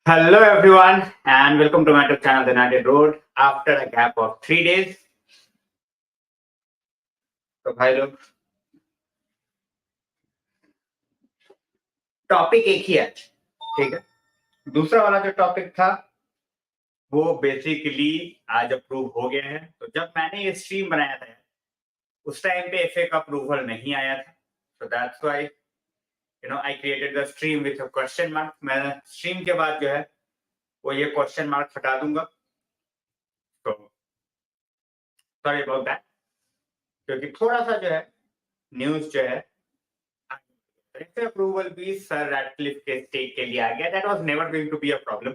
Hello everyone and welcome to my YouTube channel The United Road after a gap of 3 days. तो भाई लोग topic एक ही है, ठीक है। दूसरा वाला जो टॉपिक था वो बेसिकली आज अप्रूव हो गया है। तो जब मैंने ये स्ट्रीम बनाया था उस टाइम पे एफए का अप्रूवल नहीं आया था, so that's why I created the stream with a question mark. मैं स्ट्रीम के बाद जो है वो ये क्वेश्चन मार्क हटा दूंगा, तो सॉरी अबाउट दैट, क्योंकि थोड़ा सा जो है न्यूज जो है अप्रूवल भी सर रैटक्लिफ के स्टेक के लिए आ गया। That was never going to be a problem,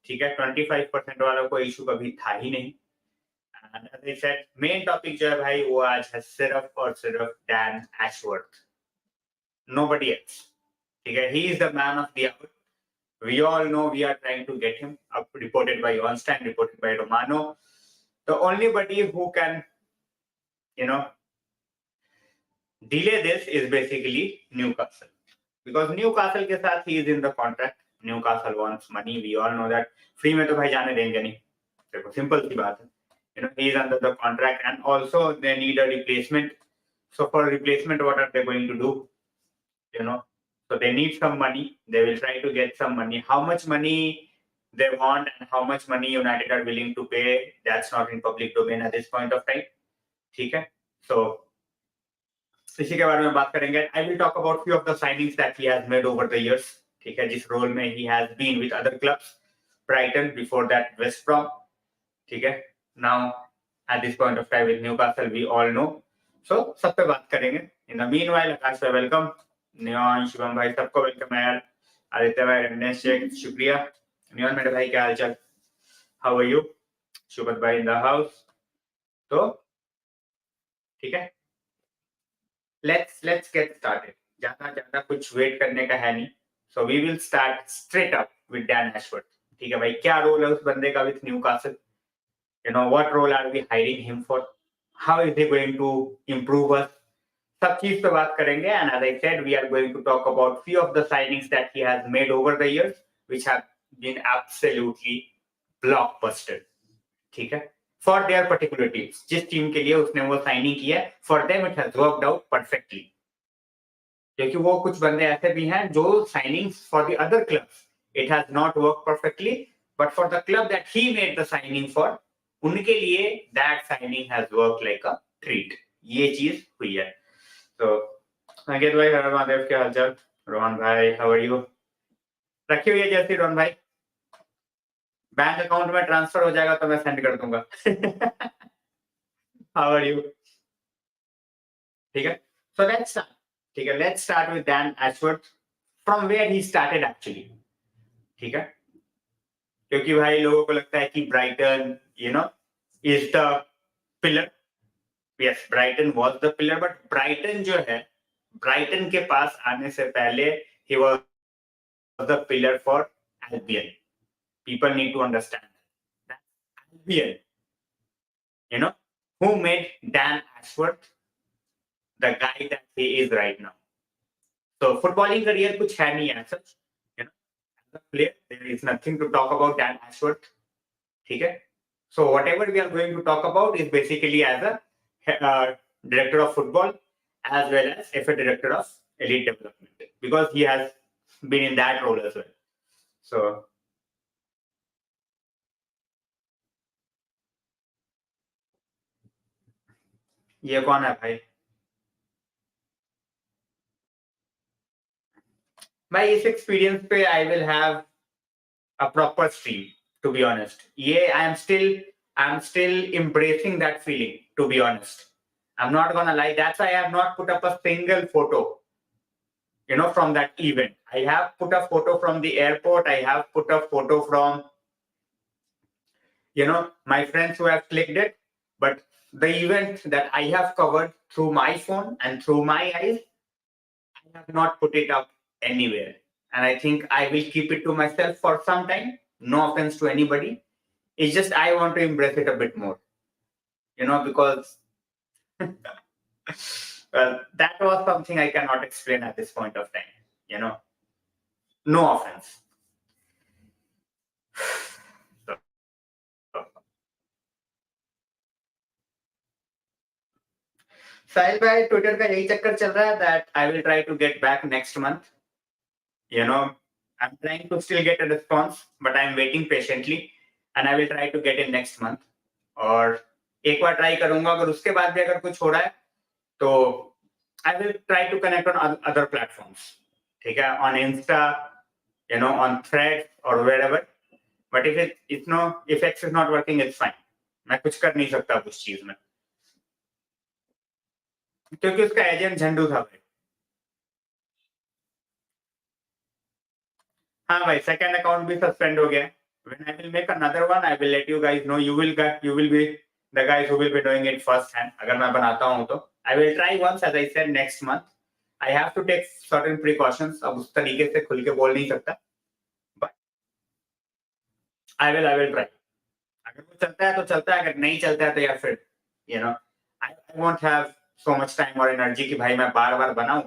ठीक है। 25% वाला कोई इशू कभी था ही नहीं। And as I said, main topic जो है भाई वो आज है सिर्फ और सिर्फ डैन एशवर्थ, नोबडी एल्स, ठीक है। He is the man of the hour. We all know we are trying to get him up, reported by Onstein, reported by Romano. The only body who can, delay this is basically Newcastle. Because Newcastle के साथ he is in the contract. Newcastle wants money. We all know that. Free में तो भाई जाने देंगे नहीं. देखो simple सी बात है. He is under the contract and also they need a replacement. So for replacement, what are they going to do? So they need some money. They will try to get some money. How much money they want and how much money United are willing to pay, that's not in public domain at this point of time. ठीक है. So इसी के बारे में बात करेंगे. I will talk about few of the signings that he has made over the years. ठीक है, जिस रोल में he has been with other clubs, Brighton, before that West Brom. ठीक है. Now at this point of time with Newcastle, we all know. So सब पे बात करेंगे. In the meanwhile, Akash भाई welcome, नियॉन, शिवम भाई सबको वेलकम है यार. आदित्य भाई, रमेश शेख, शुक्रिया. नियॉन मेरे भाई क्या हालचाल, हाउ आर यू? शुभत भाई इन द हाउस. तो ठीक है, let's get started. ज्यादा कुछ वेट करने का है नहीं. So we will start straight up with Dan Ashworth. ठीक है भाई, क्या रोल है उस बंदे का with Newcastle? What role are we hiring him for? How is he going to improve us? सब चीज पे बात करेंगे. And as I said, we are going to talk about few of the signings that he has made over the years, which have been absolutely blockbuster. ठीक है, for their particular teams. जिस team के लिए उसने वो signing किया है, for them it has worked out perfectly. क्योंकि वो कुछ बंदे ऐसे भी हैं जो signings for the other clubs it has not work perfectly, but for the club that he made the signing for, उनके लिए that signing has work like a treat. ये चीज हुई है. तो अंकित भाई, हर महादेव, क्या हालचाल? रोहन भाई, हाउ आर यू? रखी हुई है जैसी रोहन भाई, बैंक अकाउंट में ट्रांसफर हो जाएगा तो मैं सेंड कर दूंगा. How are you? ठीक है, सो लेट्स स्टार्ट. ठीक है, let's start with Dan Ashworth from where he started actually. ठीक है, क्योंकि भाई लोगों को लगता है कि Brighton is the pillar. Yes, Brighton was the pillar, but Brighton जो है, ब्राइटन के पास आने से पहले ही was the pillar for Albion. People need to understand that Albion who made Dan Ashworth the guy that he is right now. So footballing career कुछ है नहीं as such. As a player, there is nothing to talk about Dan Ashworth. ठीक है. So whatever we are going to talk about is basically as a director of football as well as FA director of elite development, because he has been in that role as well. So ये कौन है भाई? भाई इस experience पे I will have a proper stream, to be honest. Yeah, I'm still embracing that feeling, to be honest. I'm not gonna lie. That's why I have not put up a single photo, from that event. I have put a photo from the airport. I have put a photo from, my friends who have clicked it. But the event that I have covered through my phone and through my eyes, I have not put it up anywhere. And I think I will keep it to myself for some time. No offense to anybody. It's just I want to embrace it a bit more, because well, that was something I cannot explain at this point of time. No offense. साहिल भाई Twitter का यही चक्कर चल रहा है that I will try to get back next month. You know, I'm trying to still get a response, but I'm waiting patiently, and I will try to get in next month. और एक बार try करूंगा, अगर उसके बाद भी अगर कुछ हो रहा है तो I will try to connect on other platforms. ठीक है, on Insta, on Threads or wherever. But if X is not working, it's fine. मैं कुछ कर नहीं सकता उस चीज में, क्योंकि उसका एजेंट झंडू था भाई. हाँ भाई, सेकंड अकाउंट भी सस्पेंड हो गया. When I will make another one, I will let you guys know. You will be the guys who will be doing it first hand. अगर मैं बनाता हूँ तो I will try once, as I said, next month. I have to take certain precautions. अब उस तरीके से खुल के बोल नहीं सकता, but I will try. अगर वो चलता है तो चलता है, अगर नहीं चलता है तो या फिर I won't have so much time or energy कि भाई मैं बार बार बनाऊं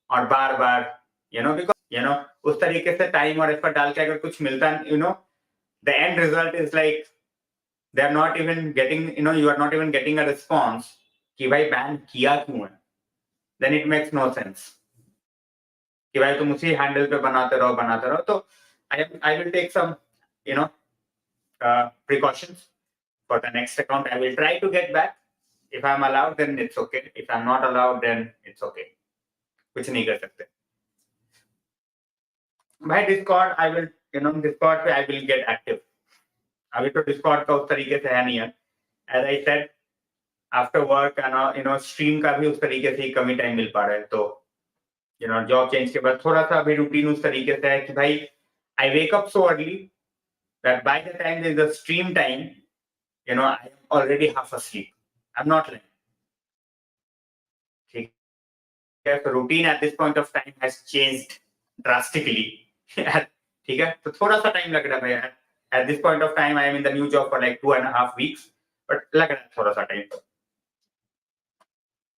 और बार बार because उस तरीके से टाइम और एफर्ट डाल के अगर कुछ मिलता है, the end result is like they are not even getting, you are not even getting a response कि भाई बैन किया क्यों है. Then it makes no sense कि भाई तुम उसी हैंडल पे बनाते रहो. तो I will take some precautions for the next account. I will try to get back. If I'm allowed, then it's okay. If I'm not allowed, then it's okay. कुछ नहीं कर सकते भाई. डिस्कॉर्ड I will, डिस्कॉर्ड पे I will get active. अभी तो Discord का उस तरीके से है नहीं है. As I said, after work stream का भी उस तरीके से ही कमी टाइम मिल पा रहा है. तो जॉब चेंज के बाद थोड़ा सा अभी रूटीन उस तरीके से है कि भाई I wake up so early that by the time there is a stream time, I am already half asleep. I'm not lying. ठीक है, तो routine at this point of time has changed drastically. ठीक है, तो थोड़ा सा time लग रहा है. At this point of time I am in the new job for like 2.5 weeks, but लग रहा है थोड़ा सा टाइम.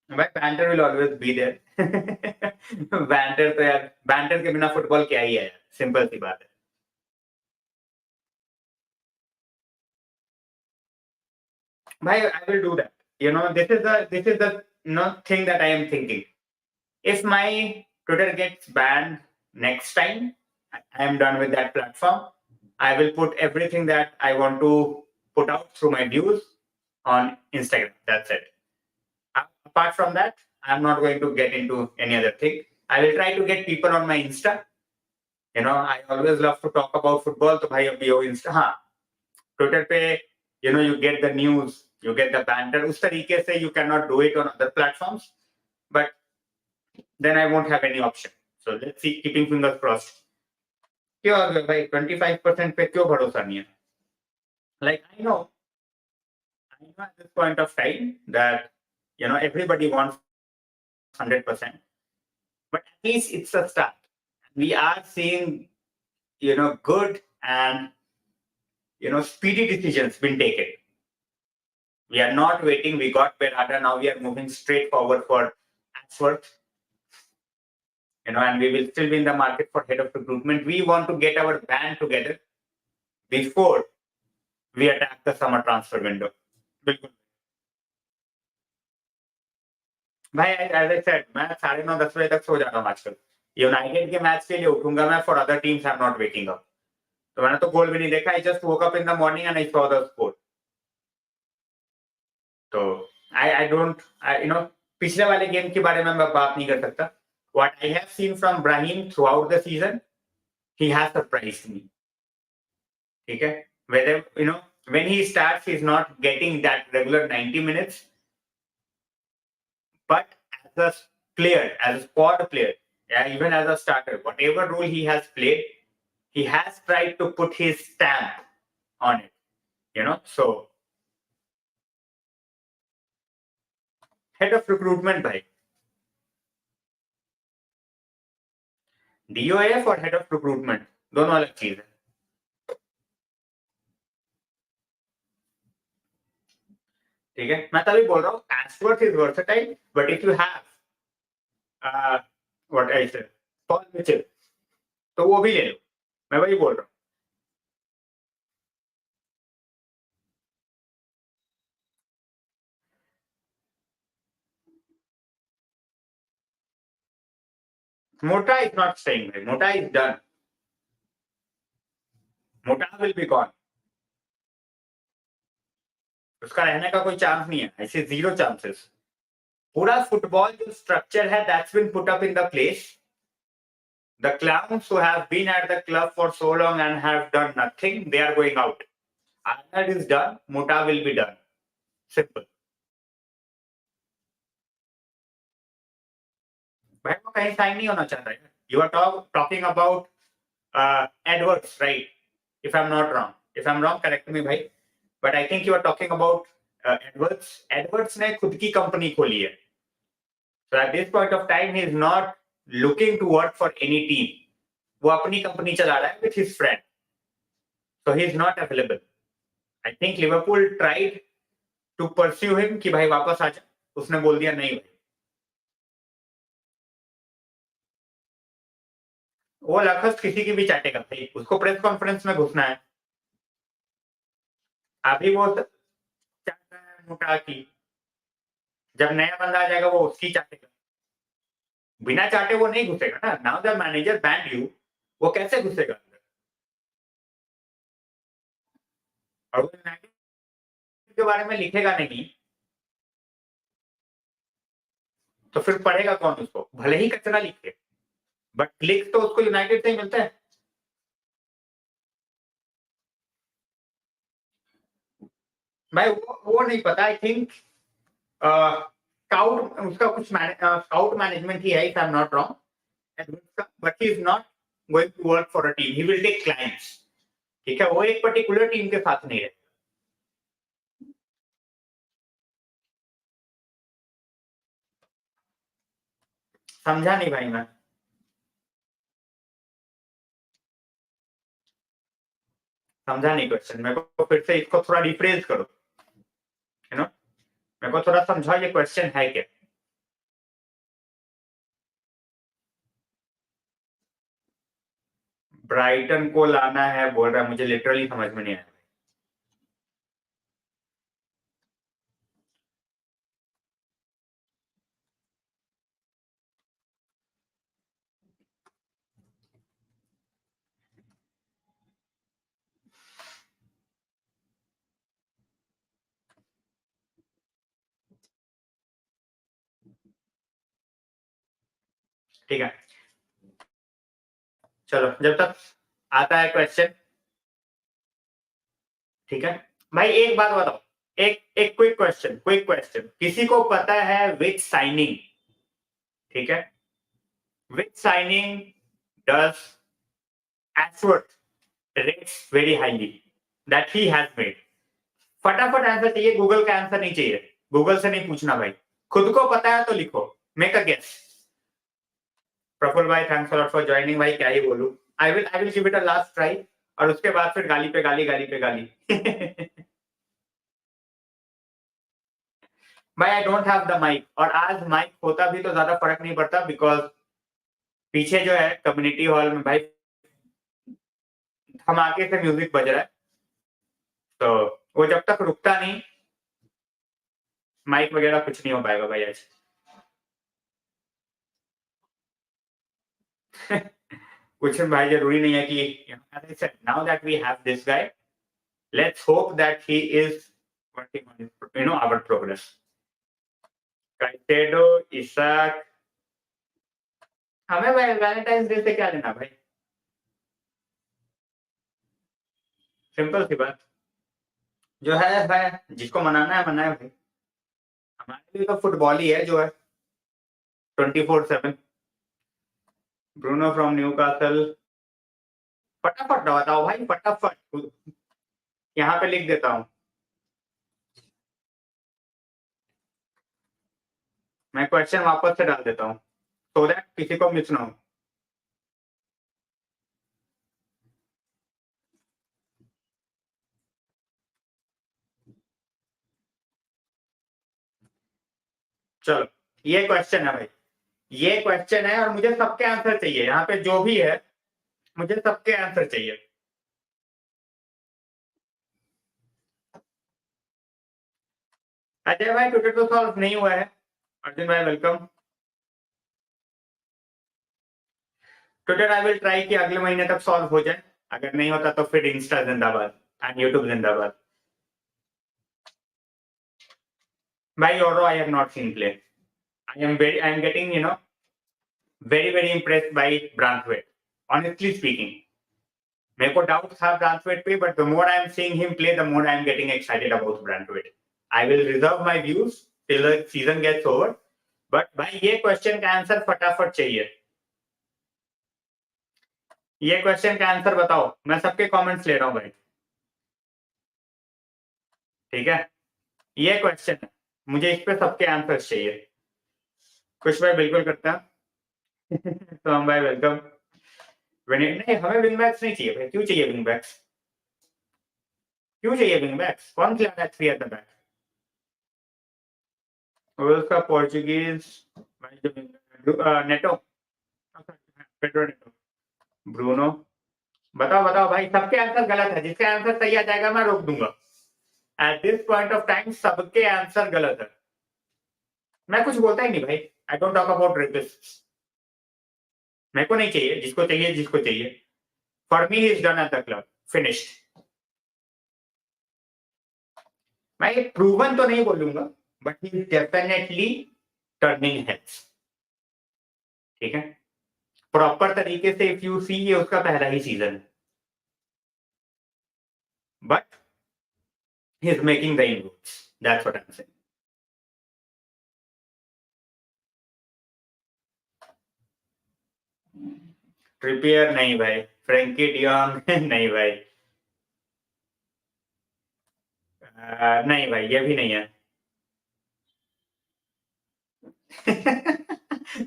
भाई banter will always be there. banter तो यार, banter के बिना फुटबॉल क्या ही है यार, सिंपल सी बात है. भाई I will do that. This is the thing that I am thinking. If my Twitter gets banned next time, I am done with that platform. I will put everything that I want to put out through my views on Instagram. That's it. Apart from that, I'm not going to get into any other thing. I will try to get people on my Insta. I always love to talk about football. तो भाई अभी वो Insta, हाँ, Twitter पे, you get the news, you get the banter. उस तरीके से you cannot do it on other platforms, but then I won't have any option. So let's see, keeping fingers crossed. क्यों अगर भाई 25% पे क्यों भरोसा नहीं है? Like I know at this point of time that everybody wants 100%, but at least it's a start. We are seeing good and speedy decisions been taken. We are not waiting. We got Berhada. Now we are moving straight forward for Ashworth. And we will still be in the market for head of recruitment. We want to get our band together before we attack the summer transfer window. भाई as I said, मैं 9:30 बजे तक सो जाता हूँ आजकल. United के match के लिए उठूंगा मैं. For other teams I am not waking up. तो मैंने तो गोल भी नहीं देखा. I just woke up in the morning and I saw the score. तो आई डोंट पिछले वाले गेम के बारे में मैं बात नहीं कर सकता. What I have seen from Brahim throughout the season, he has surprised me. ठीक है, whether when he starts, he's not getting that regular 90 minutes, but as a player, as a squad player, yeah, even as a starter, whatever role he has played, he has tried to put his stamp on it. So head of recruitment भाई, DOF और head of recruitment दोनों अलग चीज है. ठीक है, मैं तभी बोल रहा हूँ Ashworth is versatile, but if you have what I said, Paul Mitchell, तो वो भी ले लो. मैं वही बोल रहा हूँ. Mota is not staying. Mota is done. Mota will be gone. उसका रहने का कोई चांस नहीं है, ऐसे जीरो चांसेस. पूरा फुटबॉल जो स्ट्रक्चर है that's been put up in the place. The clowns who have been at the club for so long and have done nothing, they are going out. Arnold is done, Mota will be done. Simple. भाई वो कहीं sign नहीं होना चाहता है. You are talking about Edwards, right? If I'm not wrong. If I'm wrong, correct me, भाई. But I think you are talking about Edwards. Edwards ने खुद की कंपनी खोली है. So at this point of time, he is not looking to work for any team. वो अपनी company चला रहा है with his friend. So he is not available. I think Liverpool tried to pursue him कि भाई वापस आ जा. उसने बोल दिया नहीं. वो लखस किसी की भी चाटेगा भाई. उसको प्रेस कॉन्फ्रेंस में घुसना है. अभी वो चाट रहा है मोटा की. जब नया बंदा आ जाएगा वो उसकी चाटेगा. बिना चाटे वो नहीं घुसेगा ना. Now the manager band you, वो कैसे घुसेगा? और वो यूनाइटेड के बारे में लिखेगा नहीं तो फिर पढ़ेगा कौन उसको? भले ही कचरा लिखे, बट क्लिक तो उसको यूनाइटेड से ही मिलता है. भाई वो नहीं पता. आई थिंक स्काउट उसका कुछ स्काउट मैनेजमेंट ही है, if I am not wrong. But he is not going to work for a team. He will take clients. ठीक है, वो एक पर्टिकुलर टीम के साथ नहीं है. समझा नहीं भाई मैं. समझा नहीं क्वेश्चन. मेरे को फिर से इसको थोड़ा रिफ्रेज करो. यू नो, मेरे को थोड़ा समझाओ ये क्वेश्चन है क्या. ब्राइटन को लाना है बोल रहा है. मुझे लिटरली समझ में नहीं आया. ठीक है, चलो जब तक आता है क्वेश्चन. ठीक है भाई, एक बात बताओ. एक क्विक क्वेश्चन. किसी को पता है विच साइनिंग, ठीक है, which signing does Ashworth rates very highly that he has made? फटाफट आंसर चाहिए. गूगल का आंसर नहीं चाहिए. गूगल से नहीं पूछना भाई. खुद को पता है तो लिखो. Make a guess. प्रफुल भाई, thanks a lot for joining. भाई क्या ही बोलूं. I will give it a last try. और उसके बाद फिर गाली पे गाली, गाली पे गाली. भाई I don't have the mic. और आज माइक होता भी तो ज्यादा फर्क नहीं पड़ता, बिकॉज पीछे जो है कम्युनिटी हॉल में भाई धमाके से म्यूजिक बज रहा है. तो वो जब तक रुकता नहीं, माइक वगैरह कुछ नहीं हो पाएगा भाई आज. कुछ भाई जरूरी नहीं है कि now that we have this guy, let's hope that he is working on our progress. Caicedo, Isak. हमें भाई वैलेंटाइंस डे से क्या लेना भाई. सिंपल सी बात. जो है भाई, जिसको मनाना है मनाए भाई. हमारे लिए तो फुटबॉल ही है जो है 24/7. Bruno from Newcastle. फटाफट बताओ भाई, फटाफट. यहाँ पे लिख देता हूँ. मैं क्वेश्चन वापस से डाल देता हूँ so that किसी को मिस ना हो. चलो, ये क्वेश्चन है भाई. ये क्वेश्चन है और मुझे सबके आंसर चाहिए. यहाँ पे जो भी है मुझे सबके आंसर चाहिए. अजय भाई, ट्विटर तो सॉल्व नहीं हुआ है. अर्जुन भाई welcome. Twitter I will try कि अगले महीने तक सॉल्व हो जाए, अगर नहीं होता तो फिर इंस्टा जिंदाबाद एंड यूट्यूब जिंदाबाद। भाई और I have not seen play, I am getting very impressed by Branthwaite, honestly speaking। मेरे को डाउट था Branthwaite पे, but the more I am seeing him play, the more I am getting excited about Branthwaite। I will reserve my views till the season gets over, but भाई ये question का answer फटाफट चाहिए। ये question का answer बताओ, मैं सबके कमेंट्स ले रहा हूँ भाई, ठीक है? ये क्वेश्चन है, मुझे इस पे सबके आंसर्स चाहिए। खुश भाई बिल्कुल करते हैं। तो हम भाई वेलकम। नहीं हमें विंग बैक्स नहीं चाहिए भाई, क्यों चाहिए विंग बैक्स? क्यों चाहिए विंग बैक्स? कौन खिला रहा है 3 एट द बैक? उसका Portuguese NATO, Pedro Neto, Bruno. बताओ बताओ भाई, सबके आंसर गलत है, जिसका आंसर सही आ जाएगा मैं रोक दूंगा। At this point of time सबके आंसर गलत है, मैं कुछ बोलता ही नहीं भाई। I don't talk about rapists. मेरे को नहीं चाहिए, जिसको चाहिए जिसको चाहिए। For me he is done at the club, finished. मैं प्रूवन तो नहीं बोलूंगा, but he is definitely turning heads, ठीक है? प्रॉपर तरीके से इफ यू सी, ये उसका पहला ही सीजन है, but he is making the inroads, that's what I am saying. Trippier नहीं भाई, फ्रैंकी डियोंग नहीं भाई, नहीं भाई ये भी नहीं है।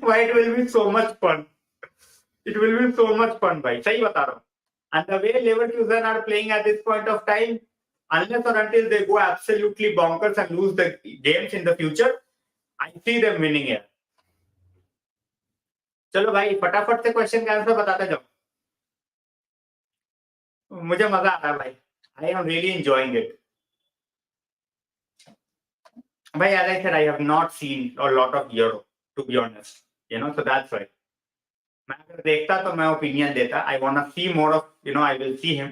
Why it will be so much fun, it will be so much fun भाई, सही बता रहा हूँ। And the way Leverkusen are playing at this point of time, unless or until they go absolutely bonkers and lose the games in the future, I see them winning here। चलो भाई फटाफट से question का answer बताते जाओ, मुझे मजा आ रहा है भाई। I am really enjoying it भाई। as I said, I have not seen a lot of Euro, to be honest, so that's why। मैं अगर देखता तो मैं ओपिनियन देता। I want to see more of, I will see him,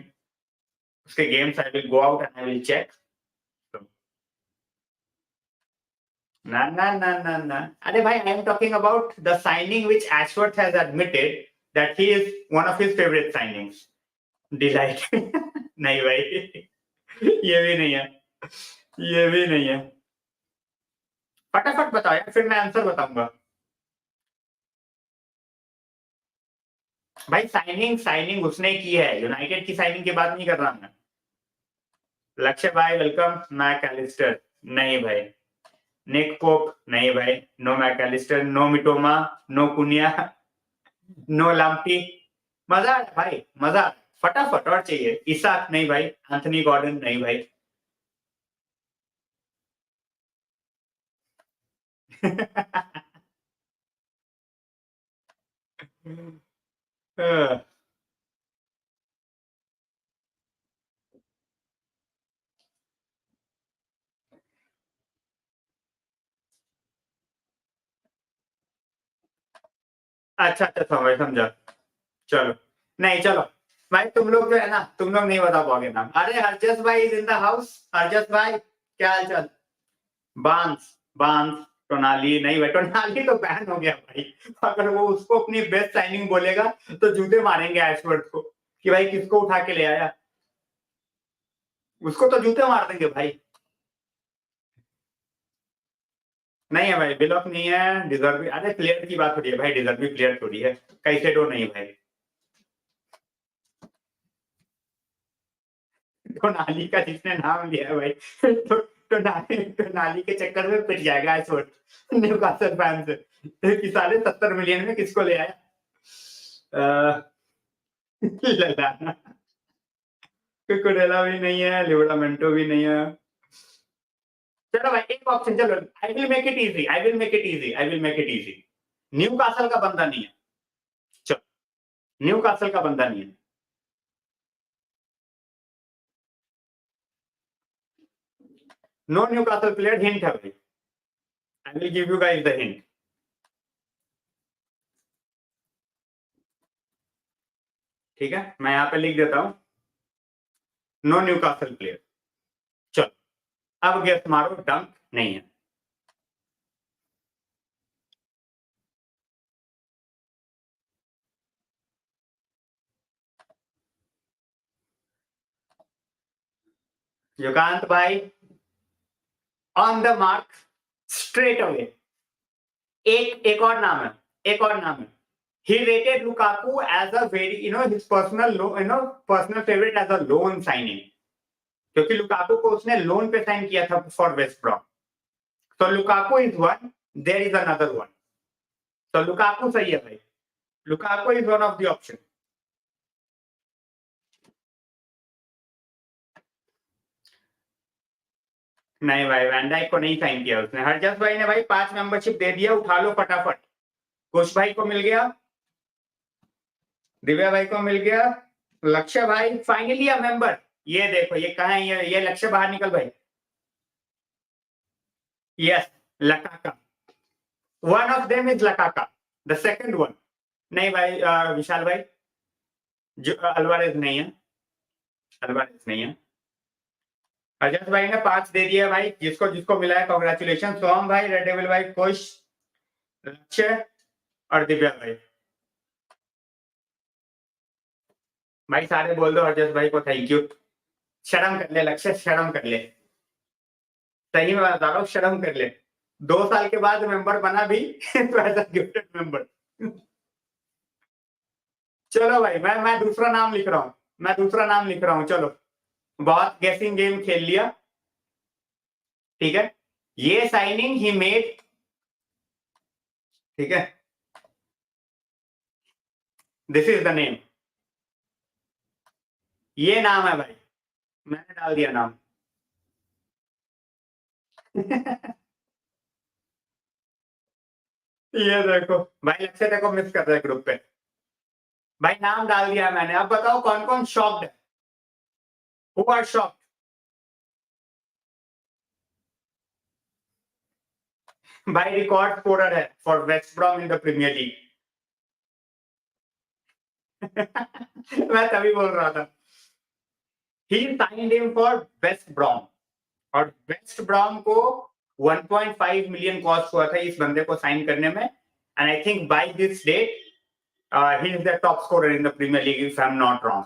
उसके games I will go out and I will check. ना ना ना ना ना, अरे भाई I am talking about the signing which Ashworth has admitted that he is one of his favorite signings। Delight नहीं भाई, ये भी नहीं है, ये भी नहीं है। फटाफट बताओ यार, फिर मैं आंसर बताऊंगा भाई। साइनिंग साइनिंग उसने की है, यूनाइटेड की साइनिंग की बात नहीं कर रहा मैं। लक्ष्य भाई वेलकम। मैकएलिस्टर नहीं भाई, निक पोप नहीं भाई, नो मैकएलिस्टर, नो मिटोमा, नो कुनिया, नो लाम्पटी। मजा है भाई, मजा। फटाफट और चाहिए। इसाक नहीं भाई, एंथनी गॉर्डन नहीं भाई। अच्छा अच्छा समझ समझा। चलो नहीं, चलो भाई तुम लोग जो है ना, तुम लोग नहीं बता पाओगे नाम। अरे हरजस भाई is in the house. Harjas भाई क्या हाल चाल? बांस बांस टोनाली नहीं भाई, टोनाली तो बैन हो गया भाई। अगर वो उसको अपनी बेस्ट साइनिंग बोलेगा तो जूते मारेंगे एशवर्थ को कि भाई किसको उठा के ले आया। उसको तो जूते मार देंगे भाई। नहीं है भाई, बिलॉक नहीं है। डिजर्व, अरे प्लेयर की बात हो रही है भाई, डिजर्व प्लेयर थोड़ी है। कैसेडो नहीं भाई। टोनाली का जिसने नाम लिया है भाई, टोनाली के चक्कर में पिट जाएगा इस वक्त न्यूकासल फैन से कि साले 70 मिलियन में किसको ले आया। ललाना कुकुरेला भी नहीं है, लिवरामेंटो भी नहीं है। चलो भाई एक ऑप्शन, चलो I will make it easy, I will make it easy, I will make it easy. Newcastle का बंदा नहीं है। चलो न्यूकासल का बंदा नहीं है। No Newcastle player. हिंट है भाई, आई will give you guys the hint. ठीक है, मैं यहाँ पे लिख देता हूँ नो न्यूकासल प्लेयर। चलो अब गेस मारो, डंक नहीं है। युगांत भाई on the mark, straight away. एक और नाम है, एक और नाम है। He rated Lukaku as a very, his personal favorite as a loan signing. क्योंकि लुकाकू को उसने लोन पे साइन किया था फॉर वेस्ट ब्रॉम। तो Lukaku is one, there is another one. तो लुकाकू सही है भाई, Lukaku is one of the option. नहीं भाई, वैन डाइक को नहीं साइन किया उसने। हरजस भाई ने भाई 5 मेंबरशिप दे दिया, उठा लो फटाफट। कुश भाई को मिल गया, दिव्या भाई को मिल गया, लक्ष्य भाई फाइनली अ मेंबर। ये देखो ये कहा है, ये लक्ष्य बाहर निकल भाई। Yes, Lukaku, one of them is Lukaku, the second one. नहीं भाई, विशाल भाई, जो अल्वारेज नहीं है, अल्वारेज नहीं है। अजय भाई ने 5 दे दिया भाई, जिसको जिसको मिला है कॉन्ग्रेचुलेशन। सोम भाई, रेड डेविल भाई, खुश, लक्ष्य और दिव्या भाई। भाई सारे बोल दो हरजस भाई को थैंक यू। शर्म कर ले लक्ष्य, शर्म कर ले, सही में बता रहा हूँ, शर्म कर ले। 2 साल के बाद मेंबर बना भी तो ऐसा गिफ्टेड मेंबर। चलो भाई, मैं दूसरा नाम लिख रहा हूँ, मैं दूसरा नाम लिख रहा हूँ। चलो बहुत गेसिंग गेम खेल लिया, ठीक है। ये साइनिंग ही मेड, ठीक है, दिस इज द नेम। ये नाम है भाई, मैंने डाल दिया नाम। ये देखो भाई, लक्ष्य देखो मिस कर रहा है ग्रुप पे। भाई नाम डाल दिया मैंने, अब बताओ कौन कौन शॉक्ड है, हु आर शॉक्ड। भाई रिकॉर्ड स्कोरर है for West Brom in the Premier League. मैं तभी बोल रहा था, he signed him for West Brom, और वेस्ट ब्रॉम को 1.5 मिलियन कॉस्ट हुआ था इस बंदे को साइन करने में। And I think by this date he is the top scorer in the Premier League if I am not wrong,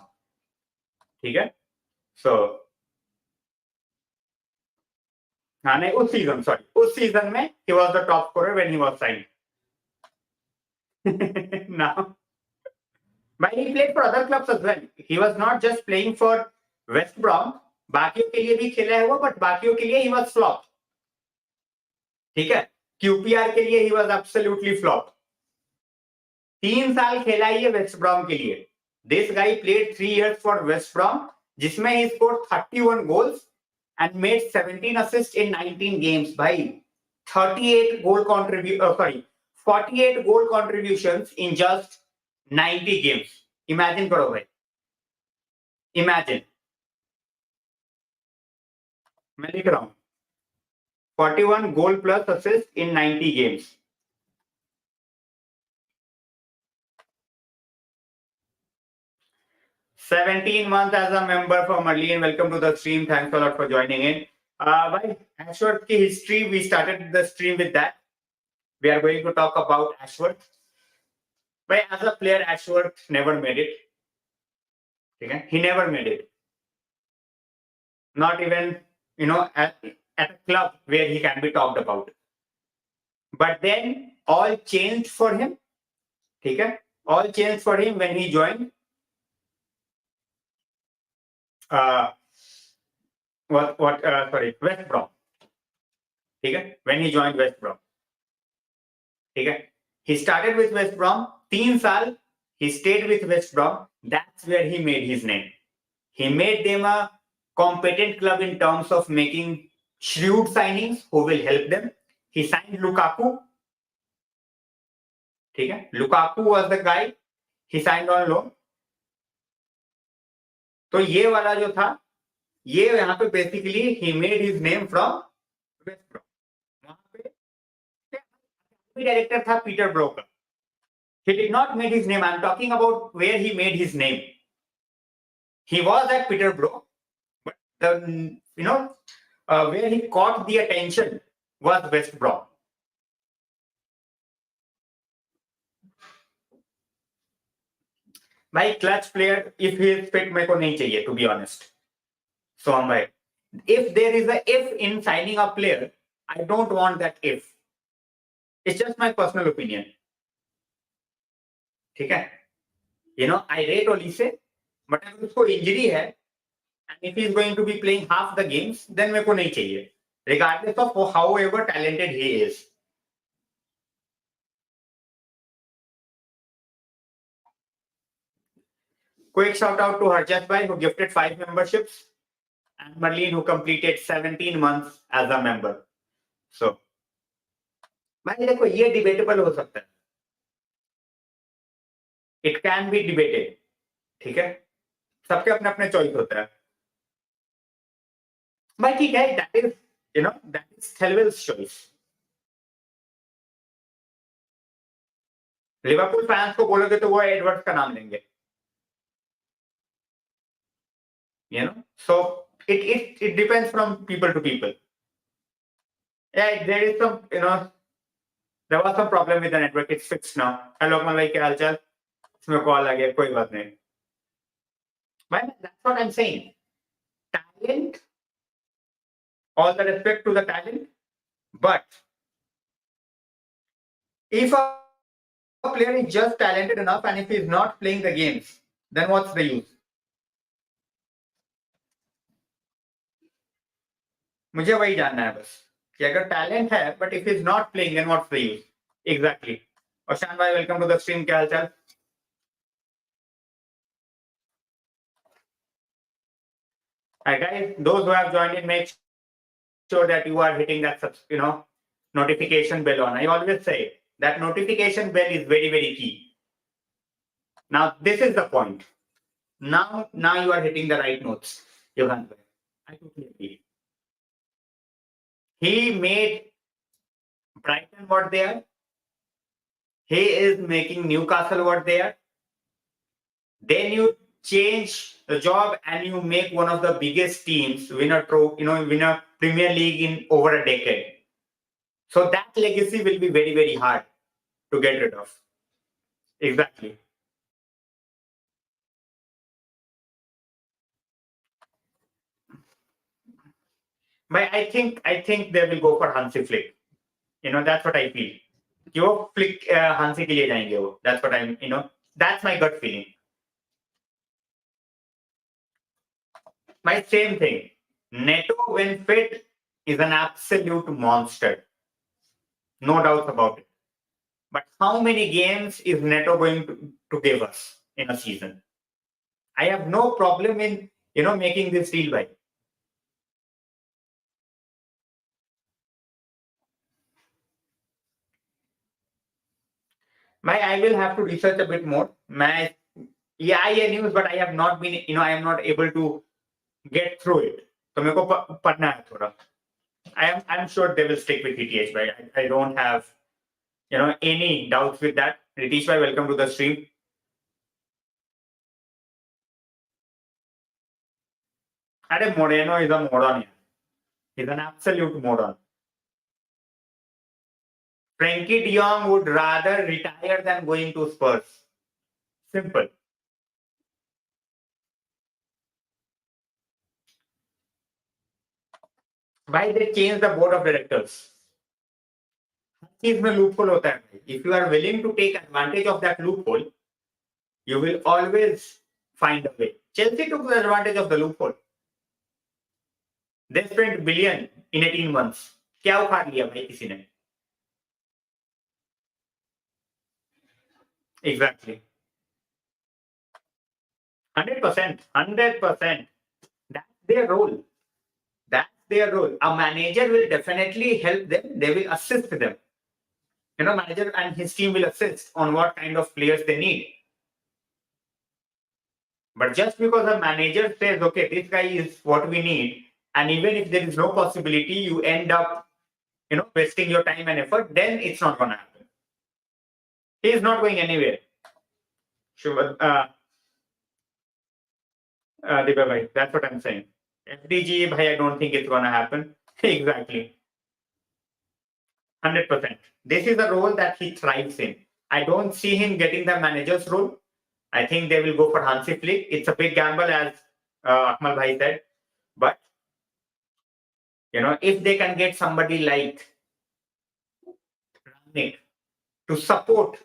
ठीक है। सो हाँ नहीं, उस सीजन, सॉरी, उस सीजन में ही was the top scorer when he was signed. Now भाई he played for other clubs as well, he was not just playing for West Brom, बाकियों के लिए भी खेला है वो, बट बाकियों के लिए he was flop, ठीक है। QPR के लिए he was absolutely flop। 3 साल खेला ही है वेस्ट ब्रॉम के लिए। This guy played 3 years for West Brom, जिसमें he score 31 goals and made 17 assists in 19 games। भाई 38 goal sorry 48 goal contributions in just 90 games। Imagine करो भाई, इमेजिन, मैं लिख रहा हूं 41 goal plus assist in 90 games। "17 months as a member from Marlene, welcome to the stream, thanks a lot for joining in। भाई Ashworth की history, we started the stream with that, we are going to talk about Ashworth। भाई as a player Ashworth never made it, ठीक है, he never made it, not even at a club where he can be talked about। But then all changed for him, ठीक है, all changed for him when he joined West Brom, ठीक है, when he joined West Brom, ठीक है। He started with West Brom, 3 साल he stayed with West Brom, that's where he made his name। He made them a competent club in terms of making shrewd signings who will help them। He signed Lukaku, ठीक है, Lukaku was the guy he signed on loan। तो ये वाला जो था, ये यहाँ पे basically he made his name from West Brom। वहां पे डायरेक्टर था Peter broker. He did not made his name, I'm talking about where he made his name। He was at Peterborough, but the where he caught the attention was West Brom. भाई clutch player if he is fit मेरे को नहीं चाहिए to be honest सोहम भाई if there is a if in signing a player I don't want that if it's just my personal opinion ठीक है I rate Olise but अगर उसको injury है and if he is going to be playing half the games then मेरे को नहीं चाहिए regardless of however talented he is. Quick shout out to Harjat Bhai who gifted 5 memberships and Marlene who completed 17 months as a member. So, भाई देखो ये debatable हो सकता है. It can be debated. ठीक है सबके अपने अपने चॉइस होता है भाई ठीक है that is Thelwell's choice. Liverpool fans को बोलोगे तो वो एडवर्ड्स का नाम लेंगे so it depends from people to people. Yeah, there is some there was some problem with the network. It's fixed now. Hello Akmal भाई क्या हालचाल इसमें कॉल आ गया कोई बात नहीं भाई that's what I'm saying. Talent, all the respect to the talent, but if a player is just talented enough and if he is not playing the games then what's the use. मुझे वही जानना है बस कि अगर talent है but if is not playing then what's the use exactly. और शान भाई वेलकम टू द स्ट्रीम क्या हालचाल. Hi guys, those who have joined in, make sure that you are hitting that notification bell on. I always say that notification bell is very very key. Now this is the point. Now you are hitting the right notes, Johan. I totally agree. He made Brighton what they are. He is making Newcastle what they are. Then you change the job and you make one of the biggest teams win a Premier League in over a decade. So that legacy will be very very hard to get rid of. Exactly. But I think they will go for Hansi Flick. That's what I feel. वो Flick Hansi के लिए जाएंगे वो. That's what I'm that's my gut feeling. My same thing. Neto, when fit, is an absolute monster. No doubt about it. But how many games is Neto going to give us in a season? I have no problem in making this deal by. I will have to research a bit more. I news, but I have not been, I am not able to get through it. So मेरे को पढ़ना है थोड़ा. I'm sure they will stick with ETH, right? I don't have any doubts with that. Ritesh bhai, welcome to the stream. Ade Moreno is a moron. He's an absolute moron. Frankie de Jong would rather retire than going to Spurs. Simple. Why they change the board of directors? इसमें loophole होता है. If you are willing to take advantage of that loophole, you will always find a way. Chelsea took the advantage of the loophole. They spent billion in 18 months. क्या उखाड़ लिया भाई किसी ने? Exactly. 100%. That's their role. A manager will definitely help them. They will assist them. Manager and his team will assist on what kind of players they need. But just because a manager says, okay, this guy is what we need, and even if there is no possibility, you end up, wasting your time and effort, then it's not going to happen. He is not going anywhere. Diba bhai, that's what I'm saying. FDG, bhai, I don't think it's gonna happen. Exactly. 100%. This is a role that he thrives in. I don't see him getting the manager's role. I think they will go for Hansi Flick. It's a big gamble, as Akmal bhai said. But, if they can get somebody like Rangnick to support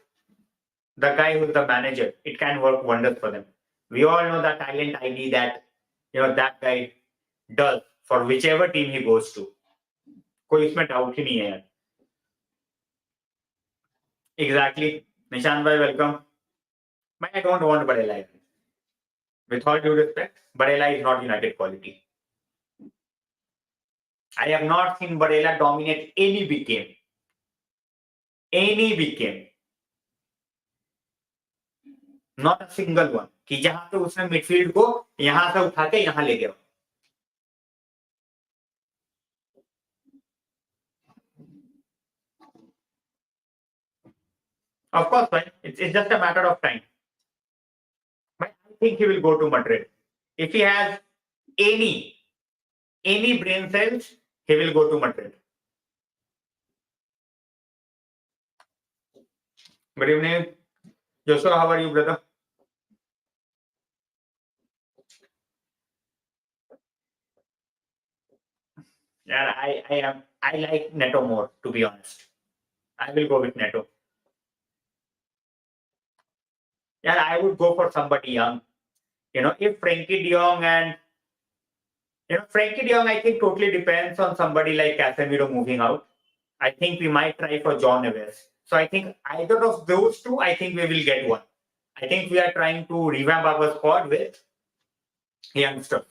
the guy who's the manager, it can work wonders for them. We all know the talent ID that that guy does for whichever team he goes to. कोई इसमें doubt ही नहीं है यार. Exactly. Nishan bhai, welcome. But I don't want Barella. With all due respect, Barella is not United quality. I have not seen Barella dominate any big game. Any big game. Not a single one. कि जहां पे उसने midfield को यहां से उठा के यहां ले गया. Of course, right? It's just a matter of time. But I think he will go to Madrid. If he has any brain cells, he will go to Madrid. Good evening. Joshua, how are you, brother? Yeah, I like Neto more, to be honest. I will go with Neto. Yeah, I would go for somebody young. If Frankie de Jong and Frankie de Jong, I think totally depends on somebody like Casemiro moving out. I think we might try for John Neves. So I think either of those two, I think we will get one. I think we are trying to revamp our squad with youngsters.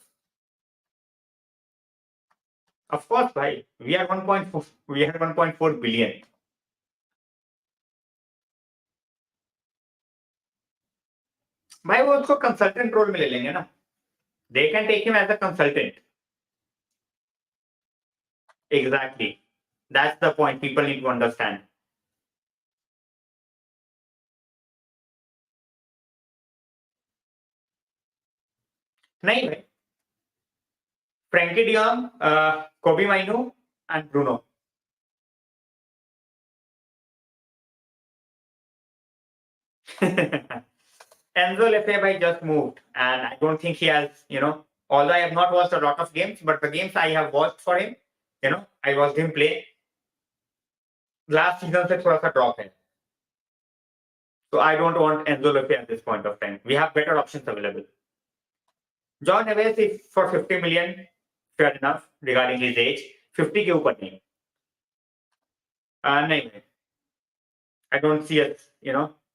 Of course, bhai. We are 1.4. We are 1.4 billion. भाई वो उसको consultant role में ले लेंगे ना. They can take him as a consultant. Exactly. That's the point people need to understand. नहीं भाई. Frankie de Jong, Kobe Mainu, and Bruno. Enzo Lefebvre just moved, and I don't think he has, although I have not watched a lot of games, but the games I have watched for him, I watched him play. Last season से थोड़ा सा drop है. So I don't want Enzo Lefebvre at this point of time. We have better options available. John Neves is for 50 million, fair enough regarding his age. 50 के ऊपर नहीं. नहीं. I don't see us,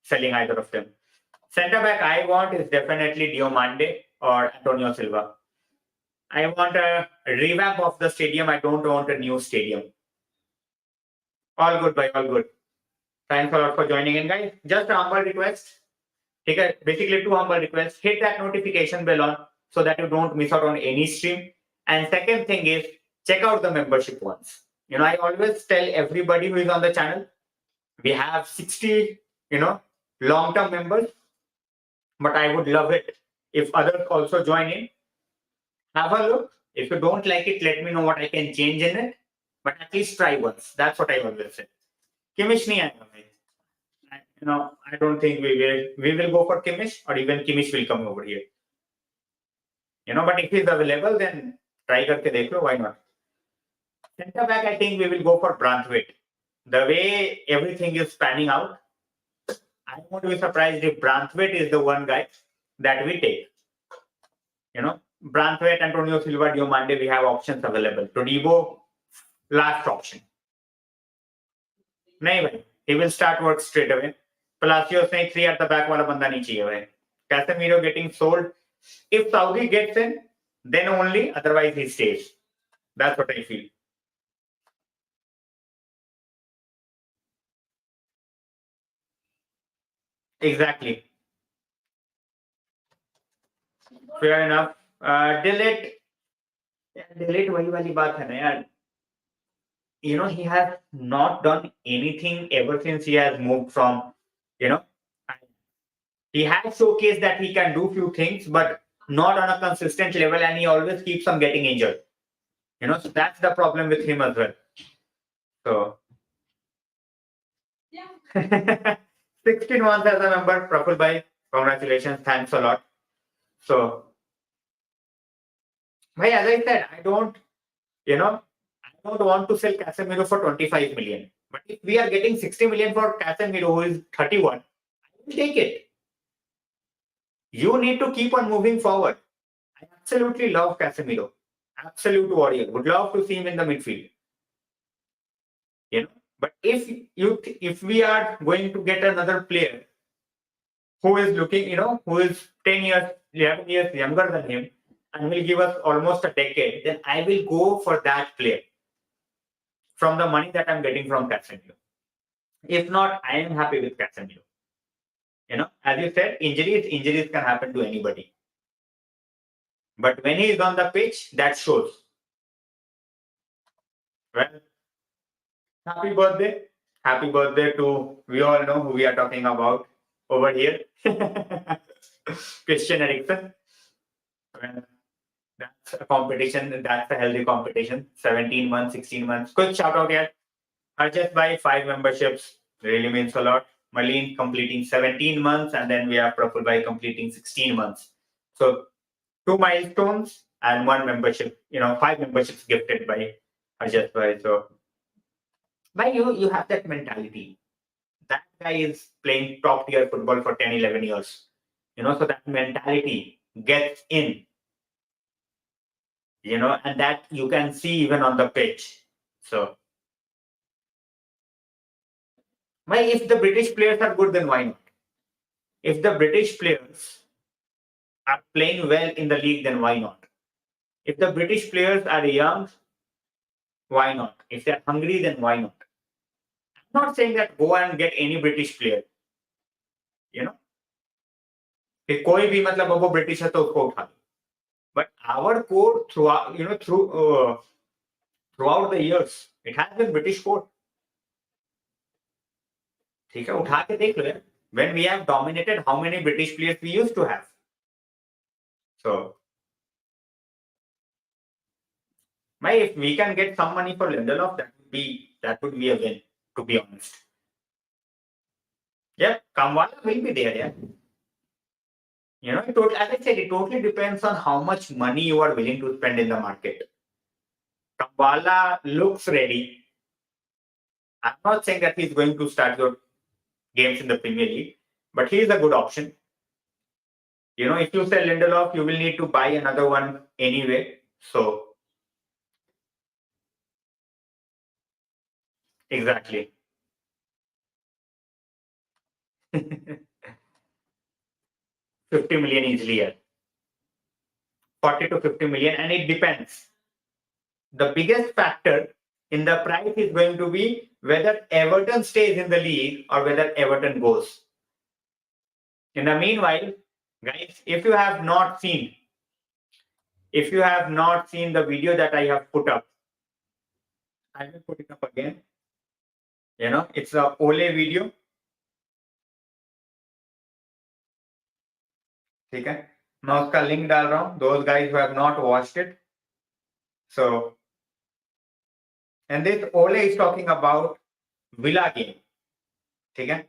selling either of them. Centre back I want is definitely Diomande or Antonio Silva. I want a revamp of the stadium. I don't want a new stadium. All good, bhai, all good. Thanks a lot for joining in, guys. Just a humble request. Okay, basically 2 humble requests. Hit that notification bell on so that you don't miss out on any stream. And second thing is, check out the membership ones. I always tell everybody who is on the channel, we have 60, long-term members. But I would love it if others also join in. Have a look. If you don't like it, let me know what I can change in it. But at least try once. That's what I always say. Kimmich nahi aayega bhai. I don't think we will go for Kimmich, or even Kimmich will come over here. But if he's available, then try karke dekh lo. Why not? Centre back, I think we will go for Branthwaite. The way everything is panning out, I won't be surprised if Branthwaite is the one guy that we take. Branthwaite, Antonio Silva, Diomande, we have options available. Todibo, last option. नहीं भाई, he will start work straight away. Palacios नहीं, 3 at the back वाला बंदा नहीं चाहिए भाई. Casemiro getting sold. If Saudi gets in, then only. Otherwise, he stays. That's what I feel. Exactly. Fair enough. Delete वही वाली बात है ना यार. He has not done anything ever since he has moved from, he has showcased that he can do few things, but not on a consistent level, and he always keeps on getting injured. So that's the problem with him as well. So, yeah. 16 months as a member, Praful Bhai, congratulations, thanks a lot. So, Bhai, as I said, I don't want to sell Casemiro for 25 million. But if we are getting 60 million for Casemiro, who is 31, I will take it. You need to keep on moving forward. I absolutely love Casemiro. Absolute warrior. Would love to see him in the midfield. But if we are going to get another player who is looking, who is 10 years, 11 years younger than him and will give us almost a decade, then I will go for that player from the money that I'm getting from Casemiro. If not, I am happy with Casemiro. As you said, injuries can happen to anybody. But when he is on the pitch, that shows. Well, happy birthday. Happy birthday to, we all know who we are talking about over here. Christian Eriksen. Well, that's a competition. That's a healthy competition. 17 months, 16 months. Quick shout out here. Arjat by 5 memberships. Really means a lot. Malin completing 17 months, and then we have Praful by completing 16 months. So 2 milestones and 1 membership, 5 memberships gifted by Arjat Bhai. So, by you have that mentality. That guy is playing top tier football for 10, 11 years. So that mentality gets in, and that you can see even on the pitch. So, if the British players are good, then why not? If the British players are playing well in the league, then why not? If the British players are young, why not? If they're hungry, then why not? I'm not saying that go and get any British player. कि कोई भी मतलब अब वो British है तो उसको उठा लो. But our code throughout, throughout the years, it has been British code. ठीक है, उठा के देख लो यार. When we have dominated, how many British players we used to have? So, if we can get some money for Lindelof, that would be a win, to be honest. Yeah, Kamwala will be there, yeah. As I said, it totally depends on how much money you are willing to spend in the market. Kamwala looks ready. I'm not saying that he's going to start your games in the Premier League, but he is a good option. If you sell Lindelof, you will need to buy another one anyway. So, exactly. 50 million easily, yeah. 40 to 50 million, and it depends. The biggest factor in the price is going to be whether Everton stays in the league or whether Everton goes. In the meanwhile, guys, if you have not seen the video that I have put up, I will put it up again. It's a Ole video. ठीक है, मैं उसका link डाल रहा हूँ. Those guys who have not watched it. So, and this Ole is talking about Villa game. ठीक है.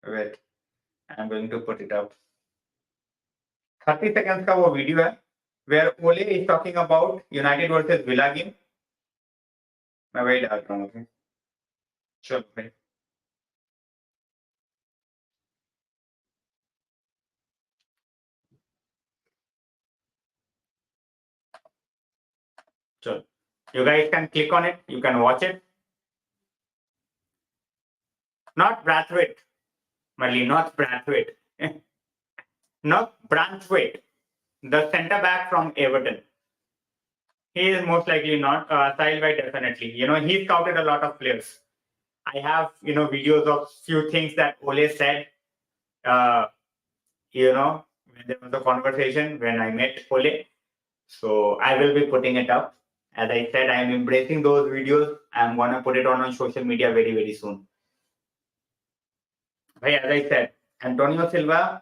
Wait, I'm going to put it up. 30 seconds का वो वीडियो है where Ole is talking about United versus Villa game. मैं वही डाल रहा हूँ. चलो भाई. So, you guys can click on it. You can watch it. Not Brathwaite. Mali, not Brathwaite. Not Branthwaite. The centre back from Everton. He is most likely not. Sahil Bhai definitely. He scouted a lot of players. I have, videos of few things that Ole said. When there was a conversation when I met Ole. So I will be putting it up. As I said, I am embracing those videos. I'm going to put it on social media very, very soon. As I said, Antonio Silva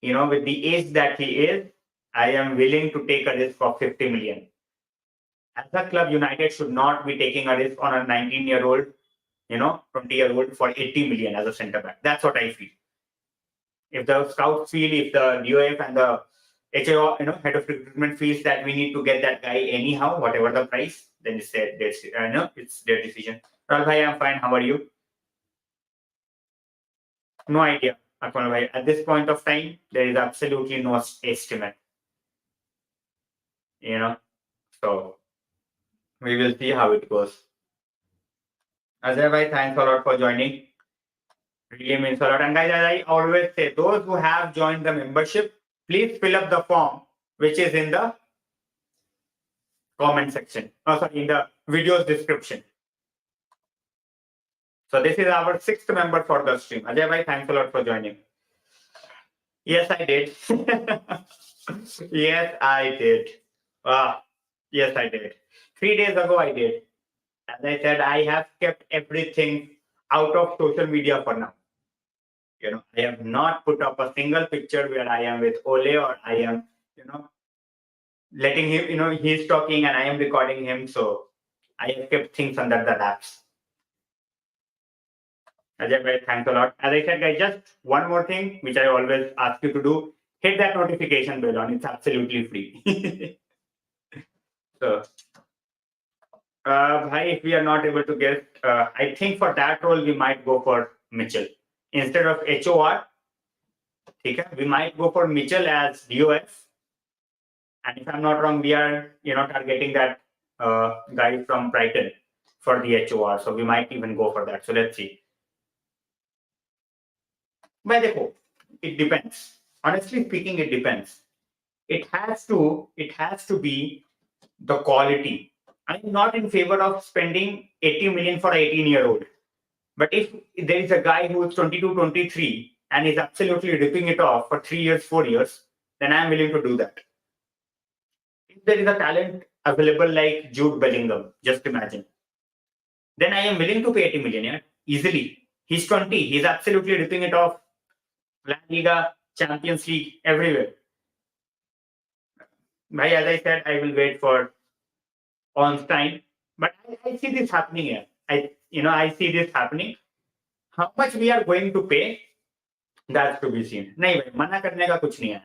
with the age that he is, I am willing to take a risk of 50 million. As a club, United should not be taking a risk on a 19-year-old, 20-year-old for 80 million as a centre back. That's what I feel. If the scouts feel, if the DOF and the HO, head of recruitment feels that we need to get that guy anyhow, whatever the price, then it's their decision. Rahul bhai, I'm fine. How are you? No idea, Akmal bhai. At this point of time, there is absolutely no estimate. So we will see how it goes. Ajay bhai, thanks a lot for joining. Really means a lot. And guys, as I always say, those who have joined the membership, please fill up the form which is in the comment section. In the video's description. So this is our 6th member for the stream. Ajay bhai, thanks a lot for joining. Yes, I did. Yes, I did. Yes, I did. 3 days ago, I did. As I said, I have kept everything out of social media for now. I have not put up a single picture where I am with Ole or I am, letting him, he's talking and I am recording him. So I have kept things under the wraps. Ajay bhai, thanks a lot. As I said, guys, just one more thing, which I always ask you to do. Hit that notification bell on. It's absolutely free. So, bhai, if we are not able to get, I think for that role, we might go for Mitchell. Instead of HOR, we might go for Mitchell as DOF. And if I'm not wrong, we are, targeting that guy from Brighton for the HOR. So we might even go for that. So let's see. But it depends. Honestly speaking, it depends. It has to be the quality. I'm not in favor of spending 80 million for an 18-year-old. But if there is a guy who is 22, 23 and is absolutely ripping it off for 3 years, 4 years, then I'm willing to do that. If there is a talent available like Jude Bellingham, just imagine, then I am willing to pay 80 million, easily. He's 20, he's absolutely ripping it off. La Liga, Champions League, everywhere. As I said, I will wait for Ornstein. But I see this happening here. I see this happening. How much we are going to pay, that's to be seen. नहीं भाई, मना करने का कुछ नहीं है.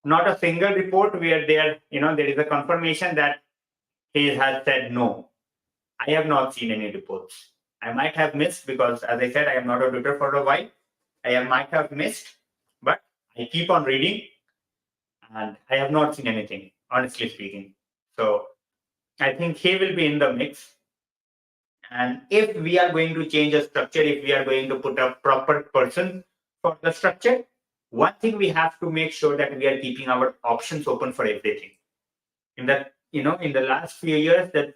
Not a single report where there is a confirmation that he has said no. I have not seen any reports. I might have missed because, as I said, I am not on Twitter for a while. I might have missed, but I keep on reading and I have not seen anything, honestly speaking. So I think he will be in the mix. And if we are going to change a structure, if we are going to put a proper person for the structure, one thing we have to make sure that we are keeping our options open for everything. In the last few years, the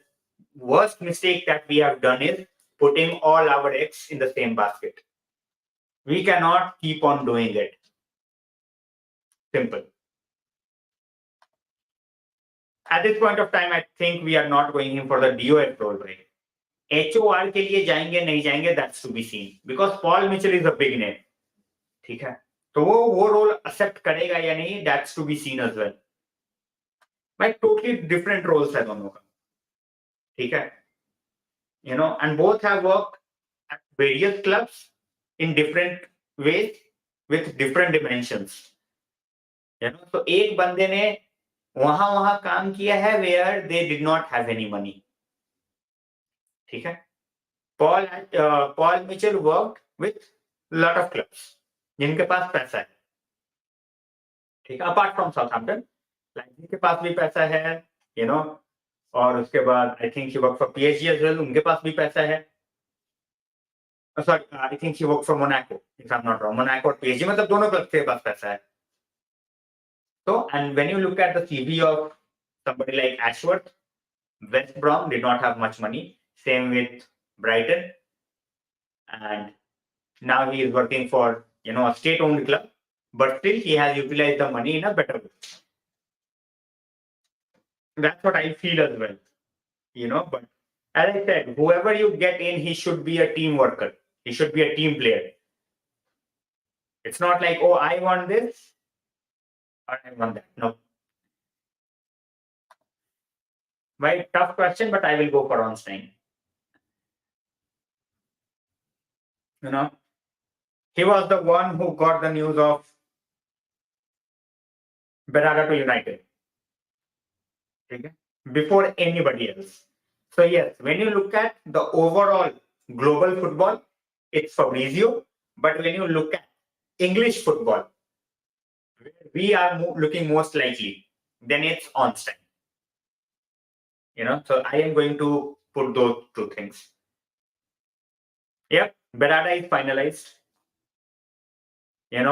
worst mistake that we have done is putting all our eggs in the same basket. We cannot keep on doing it. Simple. At this point of time, I think we are not going in for the DOF role, right? HOR के लिए जाएंगे नहीं जाएंगे, that's to be seen. Because Paul Mitchell is a big name. ठीक है, तो वो role accept करेगा या नहीं, that's to be seen as well. Like totally different roles है दोनों का. ठीक है, and both have worked at various clubs in different ways with different dimensions. So एक बंदे ने वहां काम किया है where they did not have any money. ठीक है, Paul Mitchell worked with lot of clubs जिनके पास पैसा है. ठीक है, apart from Southampton, जिनके पास भी पैसा है, और उसके बाद I think he worked for PSG as well, उनके पास भी पैसा है. Sorry, I think he worked for Monaco, if I'm not wrong. Monaco और PSG, मतलब दोनों क्लब के पास पैसा है. So, and when you look at the CV of somebody like Ashworth, West Brom did not have much money. Same with Brighton, and now he is working for a state-owned club, but still he has utilized the money in a better way. That's what I feel as well, But as I said, whoever you get in, he should be a team worker. He should be a team player. It's not like, oh, I want this or I want that. No. Very tough question, but I will go for Ornstein. He was the one who got the news of Berada to United. Okay? Before anybody else. So yes, when you look at the overall global football, it's Fabrizio. But when you look at English football, we are looking most likely, then it's Ornstein. So I am going to put those two things. Yep, Berada is finalized. And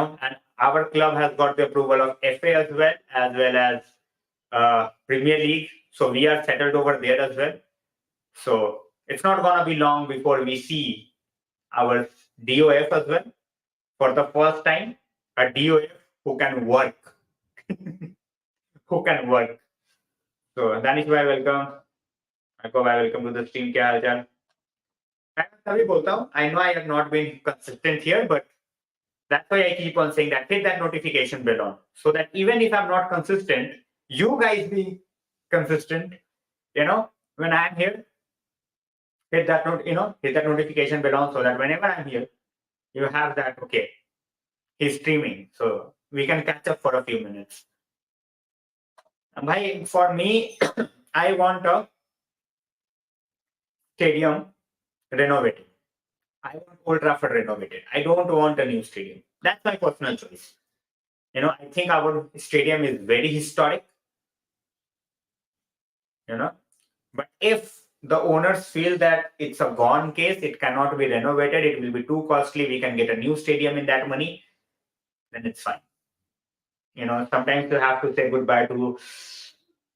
our club has got the approval of FA as well as Premier League. So we are settled over there as well. So it's not gonna be long before we see our DOF as well. For the first time, a DOF who can work. Who can work. So Danish bhai, welcome. Marco bhai, welcome to the stream. क्या हाल चाल? I know I have not been consistent here, but that's why I keep on saying that. Hit that notification bell on, so that even if I'm not consistent, you guys be consistent. When I'm here, hit that notification bell on, so that whenever I'm here, you have that. Okay, he's streaming, so we can catch up for a few minutes. And for me, I want a stadium renovated. I want Old Trafford renovated. I don't want a new stadium. That's my personal choice. I think our stadium is very historic. But if the owners feel that it's a gone case, it cannot be renovated, it will be too costly, we can get a new stadium in that money, then it's fine. Sometimes you have to say goodbye to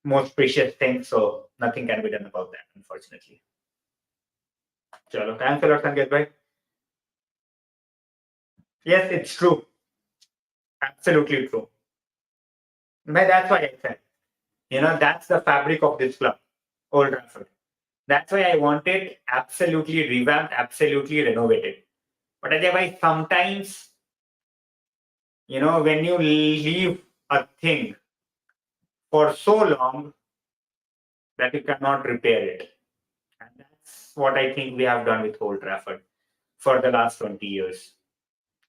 most precious things, so nothing can be done about that, unfortunately. Chalo, thanks a lot, Sanket bhai. Yes, it's true. Absolutely true. That's why I said, that's the fabric of this club, Old Trafford. That's why I want it absolutely revamped, absolutely renovated. But otherwise, sometimes, when you leave a thing for so long that you cannot repair it. And that's what I think we have done with Old Trafford for the last 20 years.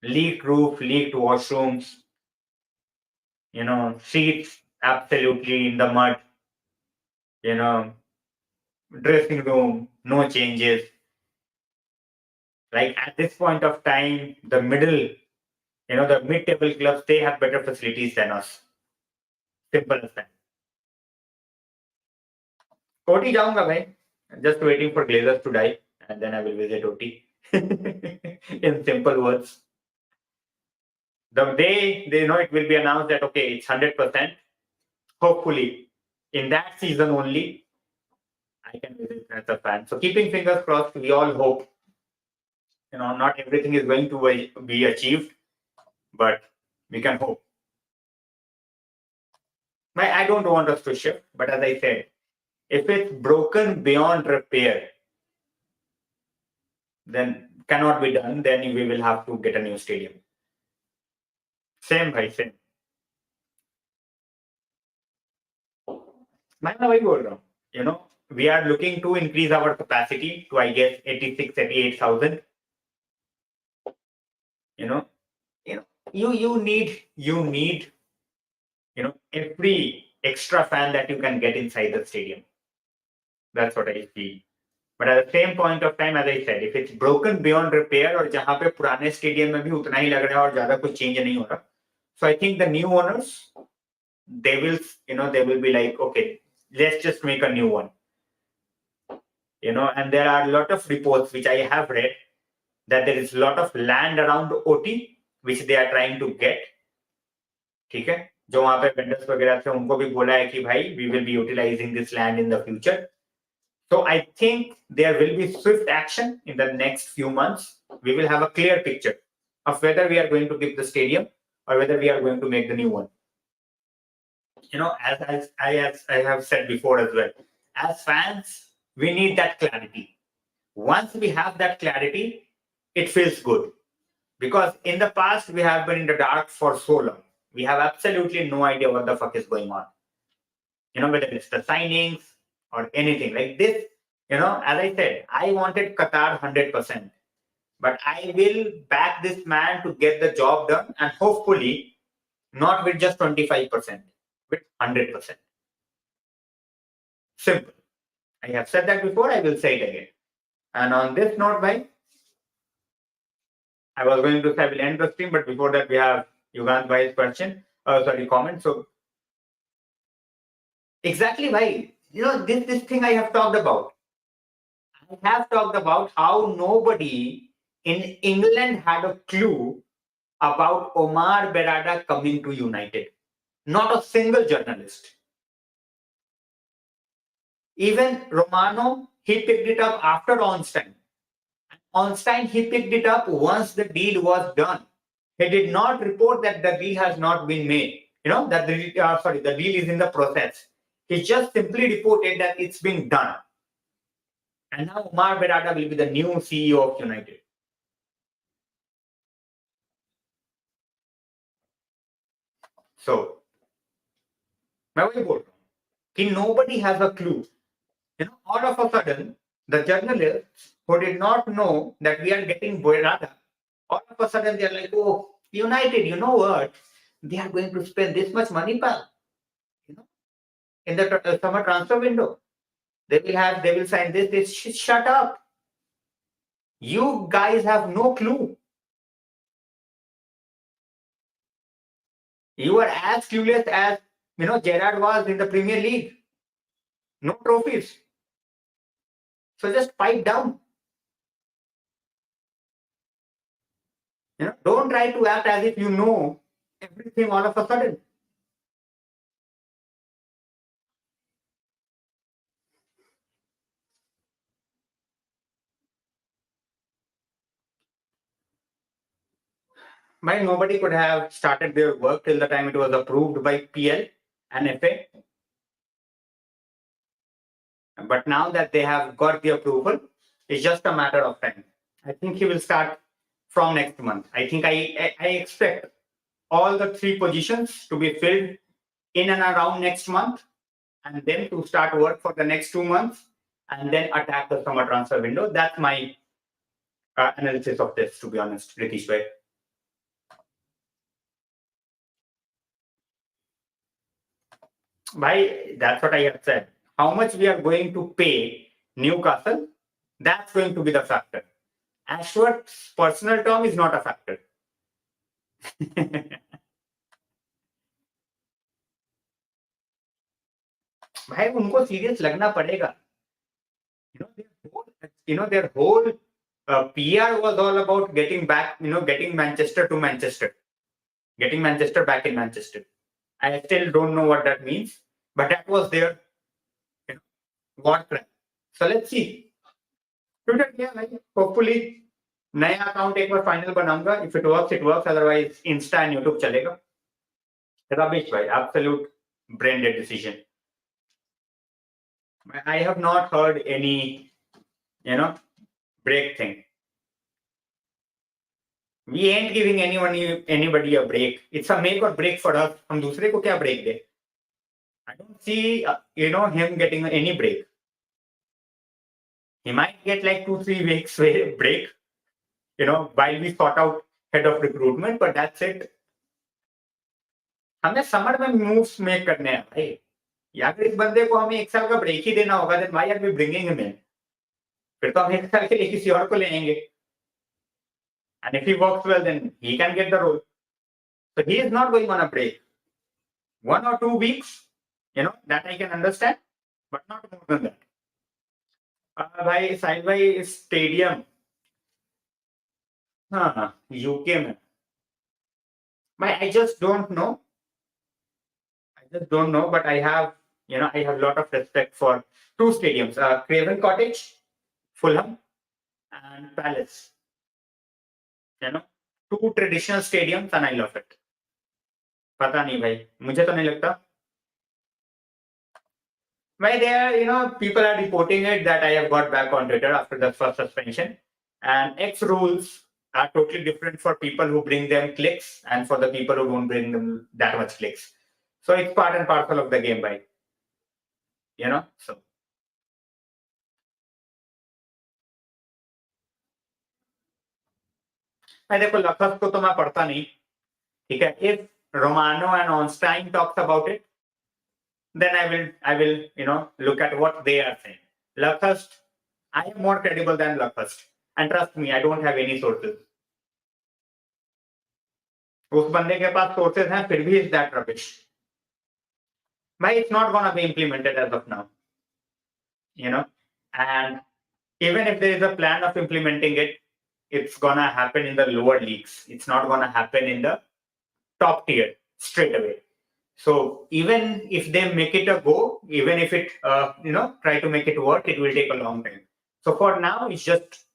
Leaked roof, leaked washrooms, seats absolutely in the mud, dressing room, no changes. Like at this point of time, the mid-table clubs, they have better facilities than us. Simple as that. OT जाऊंगा भाई. Just waiting for Glazers to die, and then I will visit OT. In simple words. The day they know it will be announced that, okay, it's 100%, hopefully, in that season only, I can visit as a fan. So keeping fingers crossed, we all hope. Not everything is going to be achieved, but we can hope. I don't want us to shift, but as I said, if it's broken beyond repair, then cannot be done, then we will have to get a new stadium. Same, bhai, same. मैं वही बोल रहा हूँ. We are looking to increase our capacity to, I guess, 86, 88,000. You need every extra fan that you can get inside the stadium. That's what I feel. But at the same point of time, as I said, if it's broken beyond repair और जहाँ पे पुराने stadium में भी उतना ही लग रहा है और ज्यादा कुछ चेंज नहीं हो रहा, so I think the new owners, they will be like, okay, let's just make a new one. And there are a lot of reports which I have read that there is a lot of land around OT which they are trying to get. ठीक है, जो वहां पे vendors वगैरह थे उनको भी बोला है कि भाई we will be utilizing this land in the future. So I think there will be swift action in the next few months. We will have a clear picture of whether we are going to give the stadium or whether we are going to make the new one. As I have said before as well, as fans, we need that clarity. Once we have that clarity, it feels good. Because in the past, we have been in the dark for so long. We have absolutely no idea what the fuck is going on. Whether it's the signings or anything like this. As I said, I wanted Qatar 100%. But I will back this man to get the job done, and hopefully not with just 25%, with 100%. Simple. I have said that before, I will say it again. And on this note, bhai, I was going to say I will end the stream, but before that, we have Yugant bhai's question. Comment. So, exactly, bhai. This thing I have talked about. I have talked about how nobody in England had a clue about Omar Berrada coming to United. Not a single journalist. Even Romano, he picked it up after Ornstein. Ornstein, he picked it up once the deal was done. He did not report that the deal has not been made. That the deal is in the process. He just simply reported that it's been done. And now Omar Berrada will be the new CEO of United. So, nobody has a clue. All of a sudden, the journalists who did not know that we are getting Berrada, all of a sudden they're like, oh, United, you know what? They are going to spend this much money, pal. In the summer transfer window. They will sign this. Shut up. You guys have no clue. You are as clueless as Gerrard was in the Premier League. No trophies. So just pipe down. Don't try to act as if you know everything all of a sudden. Nobody could have started their work till the time it was approved by PL and FA. But now that they have got the approval, it's just a matter of time. I think he will start from next month. I think I expect all the 3 positions to be filled in and around next month, and then to start work for the next 2 months, and then attack the summer transfer window. That's my analysis of this, to be honest, Ritish bhai. That's what I have said. How much we are going to pay Newcastle, that's going to be the factor. Ashworth's personal term is not a factor. भाई उनको serious लगना पड़ेगा. Their whole PR was all about getting back, getting Manchester to Manchester, getting Manchester back in Manchester. I still don't know what that means, but that was their war cry. So let's see. Hopefully नया account एक बार final बनाऊंगा. If it works, it works. Otherwise, Insta and YouTube चलेगा. Rubbish, bhai. Absolute brain dead decision. I have not heard any, break thing. We ain't giving anybody a break. It's a make or break for us. हम दूसरे को क्या break they? I don't see, him getting any break. He might get like 2-3 weeks break, while we sort out head of recruitment, but that's it. हमें summer में moves make करने हैं भाई. या फिर इस बंदे को हमें 1 साल का ब्रेक ही देना होगा. then why are we bringing him in? फिर तो हम 1 साल के लिए किसी और को ले आएंगे. And if he works well, then he can get the role. So he is not going on a break. 1 or 2 weeks, that I can understand, but not more than that. भाई साहिल भाई स्टेडियम यूके में भाई I just don't know, but I have a lot of respect for 2 stadiums, Craven Cottage, Fulham, and Palace. 2 traditional stadiums, and I love it. पता नहीं भाई, मुझे तो नहीं लगता. There, people are reporting it that I have got back on Twitter after the first suspension, and X rules are totally different for people who bring them clicks and for the people who don't bring them that much clicks. So it's part and parcel of the game, bhai. So मैं देखो लखस को तो मैं पढ़ता नहीं, ठीक है. If Romano and Ornstein talks about it, then I will look at what they are saying. Lacoste, I am more credible than Lacoste, and trust me, I don't have any sources. उस बंदे के पास sources हैं, फिर भी is that rubbish. But it's not gonna be implemented as of now, and even if there is a plan of implementing it, it's gonna happen in the lower leagues. It's not gonna happen in the top tier straight away. So even if they make it a go, even if it try to make it work, it will take a long time. So for now, it's just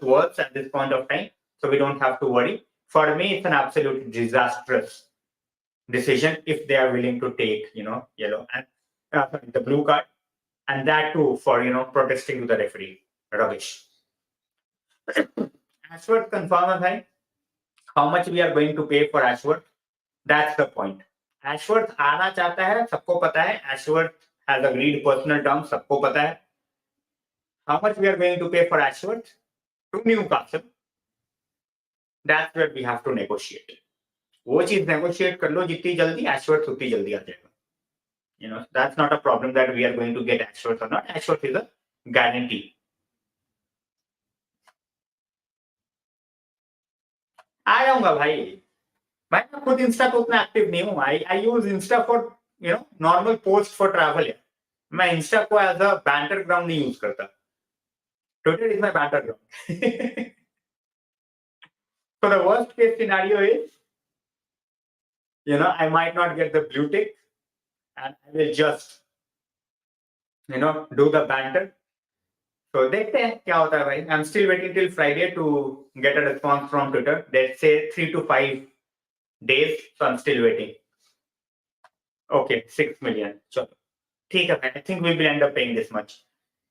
words at this point of time. So we don't have to worry. For me, it's an absolute disastrous decision if they are willing to take yellow and the blue card, and that too for protesting to the referee. Rubbish. Ashworth confirm hai. How much we are going to pay for Ashworth? That's the point. Ashworth आना चाहता है, सबको पता है. Ashworth has agreed personal terms, सबको पता है. How much we are going to pay for Ashworth? To Newcastle. That's where we have to negotiate. वो चीज negotiate कर लो जितनी जल्दी, Ashworth उतनी जल्दी आ जाएगा. That's not a problem that we are going to get Ashworth or not. Ashworth is a guarantee. आ जाऊंगा भाई. मैं खुद इंस्टा पे उतना एक्टिव नहीं हूँ. I use Insta for normal post for travel. मैं इंस्टा को एज अ बैंटर ग्राउंड नहीं यूज करता. Twitter is my banter ground. So the worst case scenario is, I might not get the blue tick, and I will just, do the banter. So देखते हैं क्या होता है भाई. I'm still waiting till Friday to get a response from Twitter. They say 3 to 5 days, so I'm still waiting. Okay, 6 million. चलो ठीक है. I think we will end up paying this much.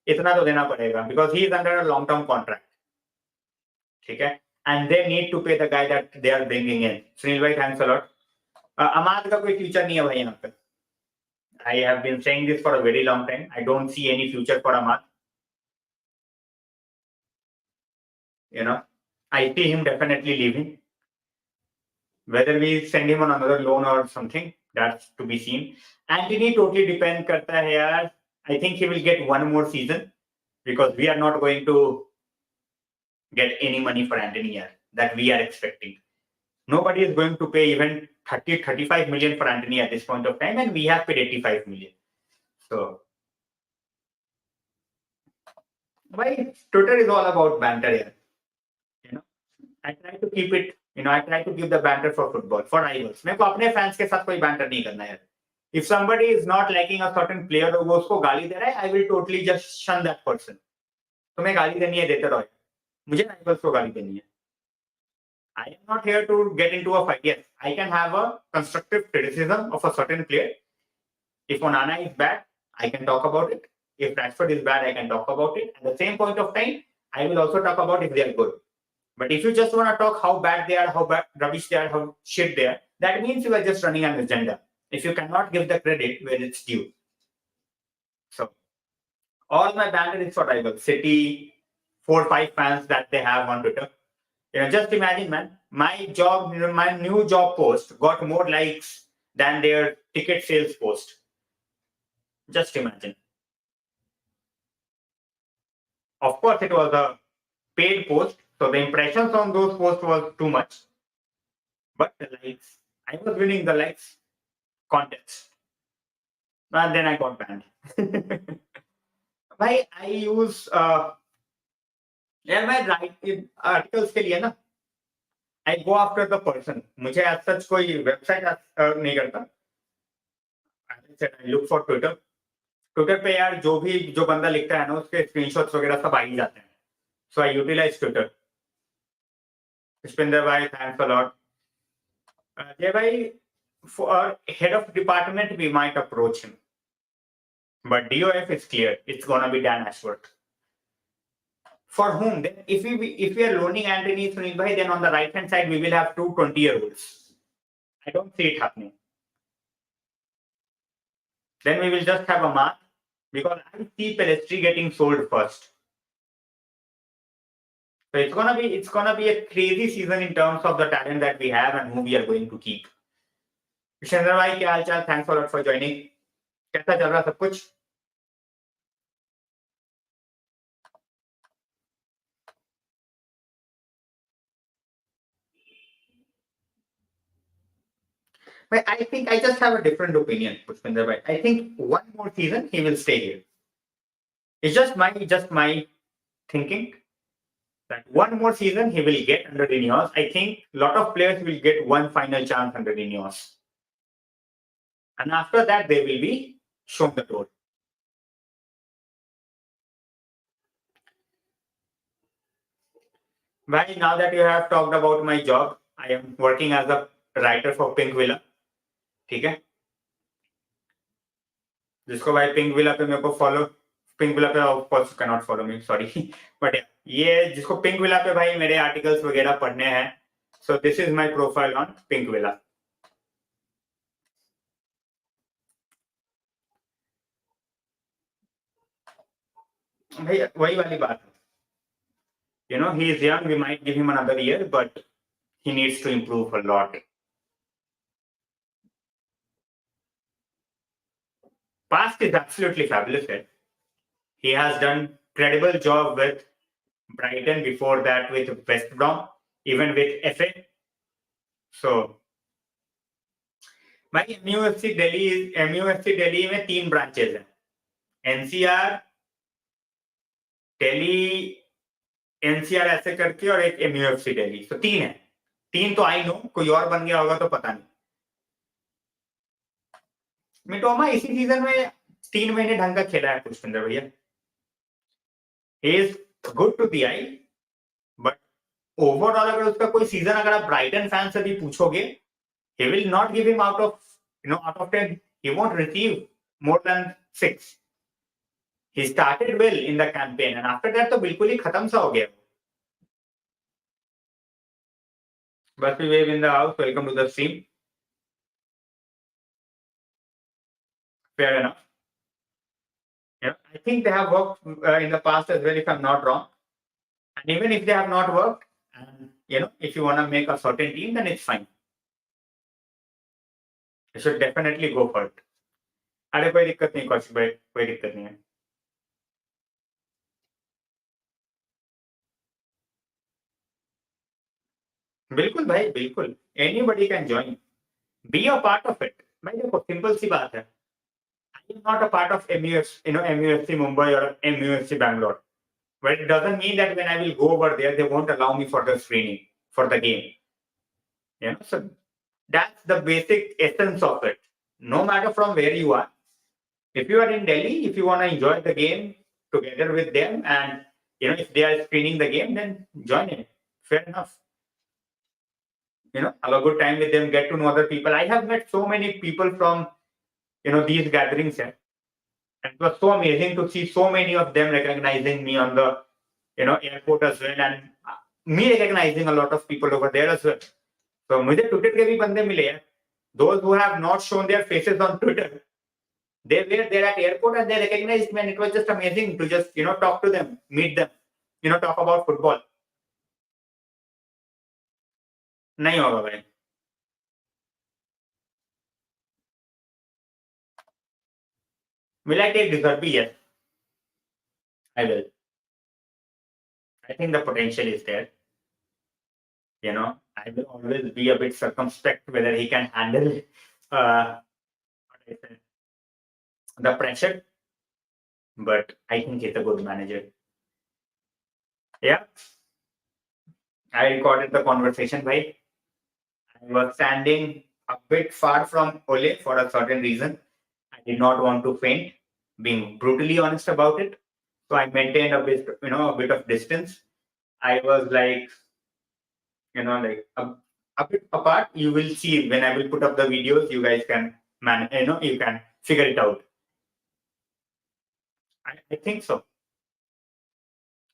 इतना तो देना पड़ेगा because he is under a long term contract. ठीक है. And they need to pay the guy that they are bringing in. Sunil bhai, thanks a lot. Ahmad का कोई future नहीं है भाई यहाँ पे. I have been saying this for a very long time. I don't see any future for Ahmad. I see him definitely leaving. Whether we send him on another loan or something, that's to be seen. Anthony totally depend करता है यार. I think he will get one more season because we are not going to get any money for Anthony here that we are expecting. Nobody is going to pay even 35 million for Anthony at this point of time, and we have paid 85 million. So, why Twitter is all about banter here. I try to keep it, I try to give the banter for football, for rivals. मेरे को अपने fans के साथ कोई banter नहीं करना है. If somebody is not liking a certain player और वो उसको गाली दे रहा है, I will totally just shun that person. तुम्हें गाली देनी है देते रहो. मुझे rivals को गाली देनी है. I am not here to get into a fight. Yes, I can have a constructive criticism of a certain player. If Onana is bad, I can talk about it. If Rashford is bad, I can talk about it. At the same point of time, I will also talk about if they are good. But if you just want to talk how bad they are, how bad rubbish they are, how shit they are, that means you are just running an agenda. If you cannot give the credit where it's due. So, all my banter is for rivals. City, 4 or 5 fans that they have on Twitter. Just imagine, man, my new job post got more likes than their ticket sales post. Just imagine. Of course, it was a paid post, so the impressions on those posts was too much. But the likes, I was winning the likes contest. And then I got banned. Why I use मैं write articles के लिए ना, I go after the person. मुझे as such कोई website नहीं करता. I look for Twitter. Twitter पे यार जो बंदा लिखता है ना उसके screenshots वगैरह सब आ ही जाते हैं. So I utilize Twitter. Pushpinder bhai, thanks a lot. Jay bhai, for head of department we might approach him. But DOF is clear. It's gonna be Dan Ashworth. For whom? Then if we are loaning Anthony Sunil Bhai, then on the right hand side we will have two 20-year-olds. I don't see it happening. Then we will just have a math, because I see Pelestri getting sold first. So it's gonna be a crazy season in terms of the talent that we have and who we are going to keep. Vishendra bhai, क्या हाल चाल? Thanks a lot for joining. कैसा चल रहा सब कुछ? But I think I just have a different opinion, Pushpinder bhai. I think one more season he will stay here. It's just my thinking that one more season he will get under Ineos. I think a lot of players will get one final chance under Ineos. And after that, they will be shown the door. Bhai, now that you have talked about my job, I am working as a writer for Pink Villa. ठीक है? जिसको भाई pink villa पे मेरे को follow, pink villa पे of course can not follow me, sorry, but ये जिसको पिंक विला पे भाई मेरे आर्टिकल्स वगैरह पढ़ने हैं, so this is my profile on pink villa. भाई वही वाली बात है, you know, he is young, we might give him another year, but he needs to improve a lot. Past is absolutely fabulous. He has done credible job with Brighton, before that with West Brom, even with FA. So भाई MUFC Delhi में 3 branches हैं, NCR, Delhi, NCR ऐसे करके, और एक MUFC Delhi. तो 3 है. 3 तो आई नो, कोई और बन गया होगा तो पता नहीं. मिटोमा इसी सीजन में 3 महीने ढंग का खेला है पुष्पिंदर भैया. He is good to the eye, but overall अगर उसका कोई सीजन अगर आप ब्राइटन फैन से भी पूछोगे, he will not give him out of 10. He won't receive more than 6. He started well in the campaign and after that तो बिल्कुल ही खत्म सा हो गया. बस we wave in the house. Welcome to the stream. Fair enough. Yeah, I think they have worked in the past as well, if I'm not wrong. And even if they have not worked, and if you want to make a certain team, then it's fine. You should definitely go for it. अरे कोई दिक्कत नहीं कौशिक भाई, कोई दिक्कत नहीं है. बिल्कुल भाई, बिल्कुल. Anybody can join. Be a part of it. भाई देखो, सिंपल सी बात है. I am not a part of MUFC Mumbai or MUFC Bangalore. But it doesn't mean that when I will go over there, they won't allow me for the screening for the game. So that's the basic essence of it. No matter from where you are, if you are in Delhi, if you want to enjoy the game together with them, and if they are screening the game, then join in. Fair enough. Have a good time with them, get to know other people. I have met so many people from these gatherings here. And it was so amazing to see so many of them recognizing me on the airport as well, and me recognizing a lot of people over there as well. So मुझे Twitter के भी बंदे मिले हैं. Those who have not shown their faces on Twitter, they were there at airport and they recognized me, and it was just amazing to just talk to them, meet them, talk about football. नहीं होगा भाई. Will I take Deserby? Yes, I will. I think the potential is there. I will always be a bit circumspect whether he can handle the pressure, but I think he's a good manager. Yeah, I recorded the conversation, bhai. I was standing a bit far from Ole for a certain reason. I did not want to faint, being brutally honest about it. So I maintained a bit of distance. I was like, a bit apart. You will see when I will put up the videos. You guys can you can figure it out. I think so.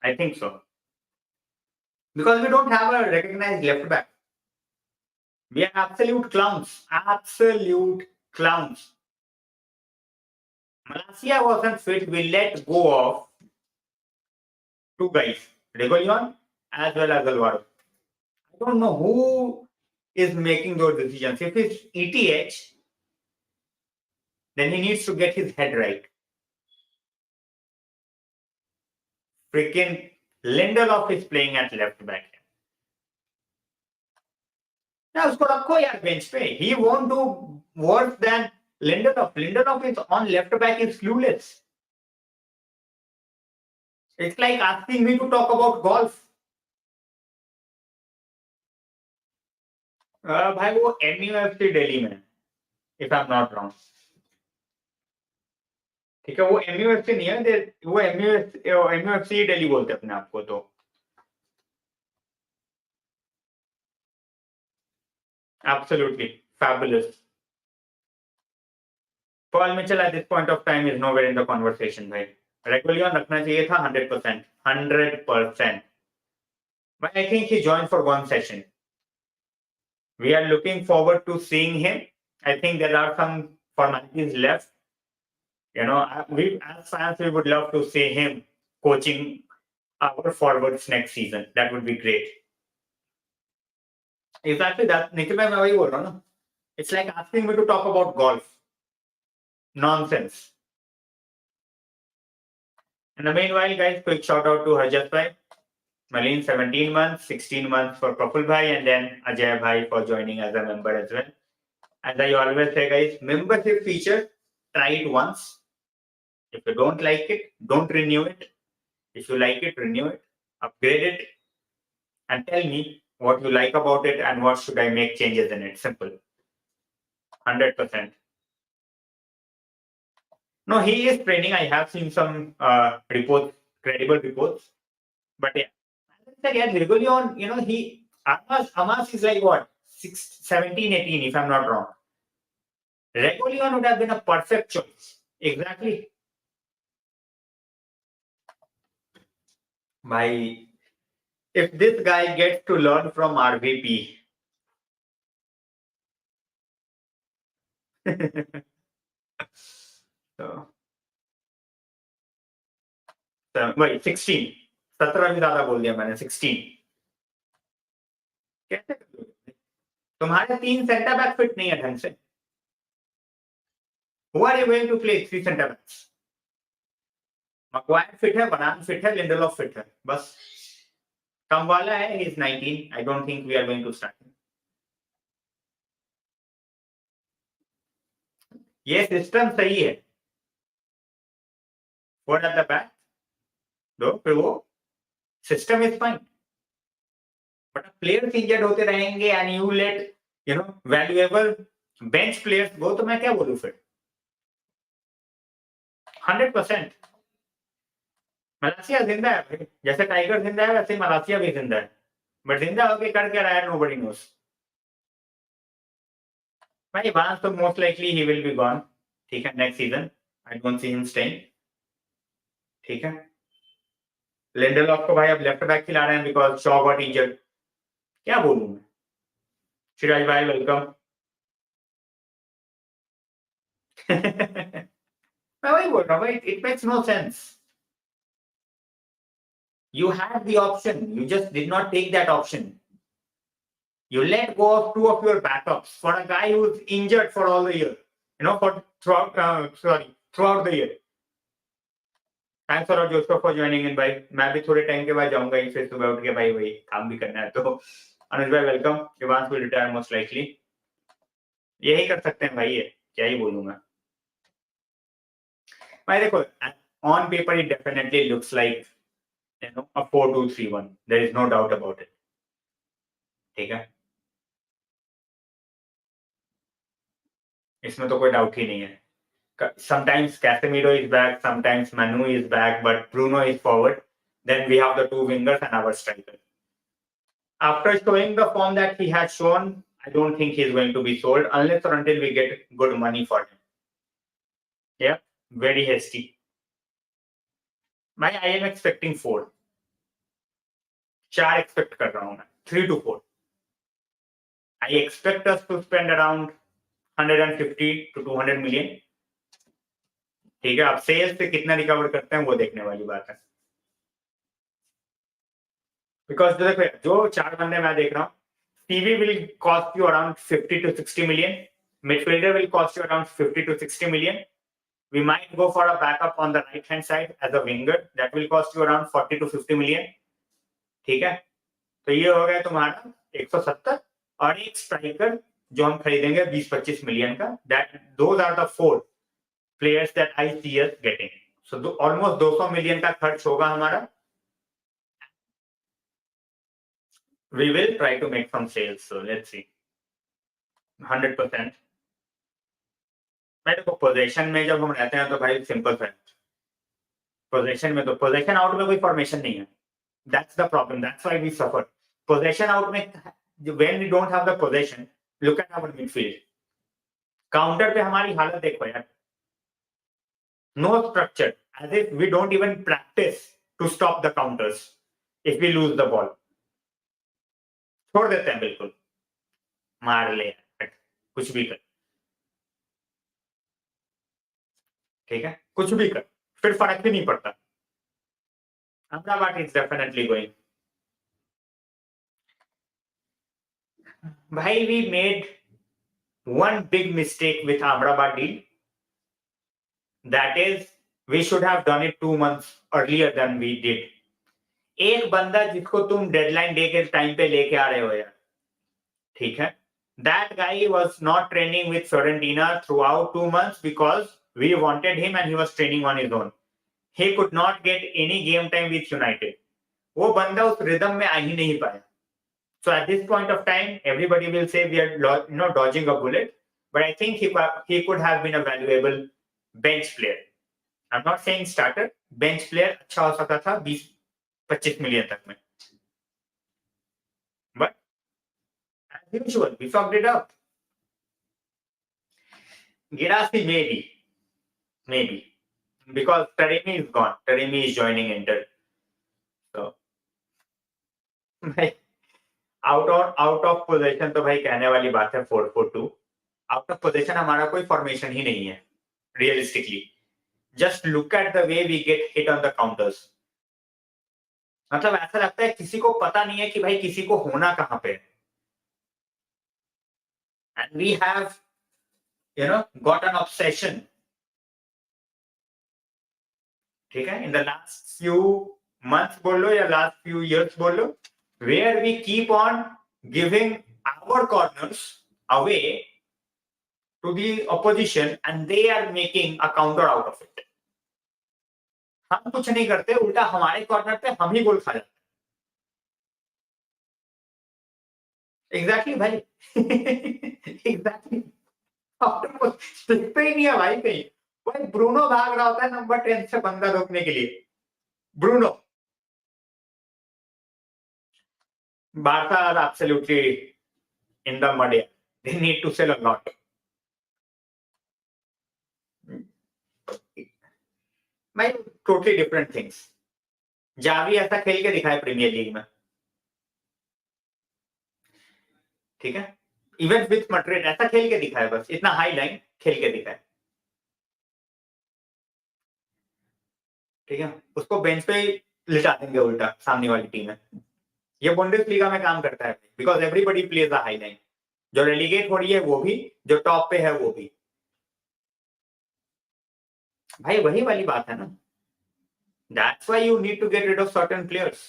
I think so. because we don't have a recognized left back. We are absolute clowns. Absolute clowns. Malacia wasn't fit. We let go of two guys, Regulion as well as Alvaro. I don't know who is making those decisions. If it's ETH, then he needs to get his head right. Freaking Lindelof is playing at left back. Now उसको रखो यार bench पे. He won't do worse than Lindelof. Lindelof is on left back is clueless. It's like asking me to talk about golf. भाई वो MUFC Delhi में, if I'm not wrong. ठीक है, वो MUFC नहीं है, वो MUFC दिल्ली बोलते अपने आप को. तो absolutely fabulous. Paul Mitchell at this point of time is nowhere in the conversation, भाई. Regulion रखना चाहिए था 100%. 100%. But I think he joined for one session. We are looking forward to seeing him. I think there are some formalities left. You know, we as fans, we would love to see him coaching our forwards next season. That would be great. Exactly that. Nikhil bhai, मैं वही बोल रहा हूँ ना. It's like asking me to talk about golf. Nonsense. In the meanwhile, guys, quick shout out to Harjat bhai. Malin 17 months, 16 months for Praful bhai, and then Ajay bhai for joining as a member as well. As I always say, guys, membership feature, try it once. If you don't like it, don't renew it. If you like it, renew it, upgrade it, and tell me what you like about it and what should I make changes in it. Simple. 100%. No, he is training. I have seen some reports, credible reports. But yeah, as I said, yeah, Regulion, you know, Amas is like what? 17, 18, if I'm not wrong. Regulion would have been a perfect choice. Exactly. If this guy gets to learn from RVP, so wait, 16. 17 भी ज्यादा बोल दिया मैंने. 16. कैसे कर दोगे? तुम्हारे 3 centre back fit नहीं है ढंग से. Who are you going to play 3 centre backs? Maguire fit है, Varane फिट है, Lindelof फिट है. बस कम वाला है. He is 19. I don't think we are going to start him. ये सिस्टम सही है. What at the back? दो फिर वो system is fine. But players injured होते रहेंगे and you let valuable bench players go, तो मैं क्या बोलूं फिर. 100%. मलासिया जिंदा है भाई. जैसे टाइगर जिंदा है वैसे मलासिया भी जिंदा है. बट जिंदा होके कर क्या रहा है, नोबडी नोस. भाई वांस तो most likely he will be gone. ठीक है, next season. I don't see him staying. ठीक है. लिंडलॉफ को भाई अब लेफ्ट बैक खिला रहे हैं बिकॉज शॉ गॉट इंजर्ड. क्या बोलूं मैं. शिराज भाई वेलकम. मैं वही बोल रहा हूँ भाई. It makes no sense. You had the option. You just did not take that option. You let go of 2 of your backups for a guy who's injured for all the year. Throughout the year. Thanks for Joseph for joining in, भाई. मैं भी थोड़े time के बाद जाऊंगा फिर सुबह उठ के भाई वही काम भी करना है. तो अनुज भाई welcome. Evans will retire most likely. यही कर सकते हैं भाई. ये क्या ही बोलूं मैं. भाई देखो, on paper it definitely looks like a 4-2-3-1. There is no doubt about it. ठीक है, इसमें तो कोई डाउट ही नहीं है. Sometimes Casemiro is back, sometimes Manu is back, but Bruno is forward. Then we have the 2 wingers and our striker. After showing the form that he has shown, I don't think he's going to be sold unless or until we get good money for him. Yeah, very hasty. I am expecting 4. 4 expect कर रहा हूं मैं, 3 to 4. I expect us to spend around 150 to 200 million. ठीक है, अब sales से कितना recover करते हैं वो देखने वाली बात है. बिकॉज जो 4 बंदे मैं देख रहा हूँ, CV will cost you around 50 to 60 million. Midfielder will cost you around 50 to 60 million. We might go for a backup on the right hand side as a winger. That will cost you around 40 to 50 million. ठीक है, तो ये हो गया तुम्हारा 170 और एक striker जो हम खरीदेंगे 20-25 मिलियन का. That those are the 4 players that I see us getting. So almost 200 million का खर्च होगा हमारा. We will try to make some sales. So let's see. 100%. मैं देखो पोजीशन में जब हम रहते हैं तो भाई सिंपल है. पोजीशन में तो पोजीशन आउट में कोई फॉर्मेशन नहीं है. That's the problem. That's why we suffer. Possession out में when we don't have the possession, look at our midfield. Counter पे हमारी हालत देखो यार. No structure. As if we don't even practice to stop the counters if we lose the ball. छोड़ देते हैं बिल्कुल. मार ले कुछ भी कर. ठीक है, कुछ भी कर, फिर फर्क भी नहीं पड़ता. Amrabat is definitely going. भाई we made one big mistake with Amrabat deal. That is, we should have done it 2 months earlier than we did. एक बंदा जिसको तुम डेडलाइन डे के टाइम पे लेके आ रहे हो यार, ठीक है, that guy was not training with Fiorentina throughout 2 months because we wanted him and he was training on his own. He could not get any game time with United. वो बंदा उस रिदम में आ ही नहीं पाया. So at this point of time, everybody will say we are dodging a bullet, but I think he could have been a valuable bench player. I'm not saying starter, bench player अच्छा हो सकता था 20-25 million तक में. But as usual, we fucked it up. Girassi maybe because Taremi is gone. Taremi is joining Inter. So out of position तो भाई कहने वाली बात है. 4-4-2 आउट ऑफ पोजीशन हमारा कोई फॉर्मेशन ही नहीं है realistically. Just look at the way we get hit on the counters. मतलब ऐसा लगता है किसी को पता नहीं है कि भाई किसी को होना कहां पे. And we have got an obsession. ठीक है, in the last few months बोल लो या लास्ट फ्यू इयर्स बोल लो, where we keep on giving our corners away to the opposition and they are making a counter out of it. हम कुछ नहीं करते, उल्टा हमारे कॉर्नर पे हम ही गोल खा जाते. एग्जैक्टली भाई. एग्जैक्टली. दिखते ही नहीं है भाई कहीं. भाई ब्रूनो भाग रहा होता है नंबर 10 से बंदा रोकने के लिए. Bruno. Barca are absolutely in the mud. They need to sell a lot. My totally different things. Xavi ऐसा खेल के दिखाए प्रीमियर लीग में. ठीक है, इवन विथ मैड्रिड ऐसा खेल के दिखाए, बस इतना हाई लाइन खेल के दिखाए. ठीक है, उसको बेंच पे लिटा देंगे उल्टा सामने वाली टीम में. ये बुंडेसलीगा में काम करता है because everybody plays a high line. जो रेलीगेट हो रही है वो भी, जो टॉप पे है वो भी. भाई वही वाली बात है ना. That's why you need to get rid of certain players.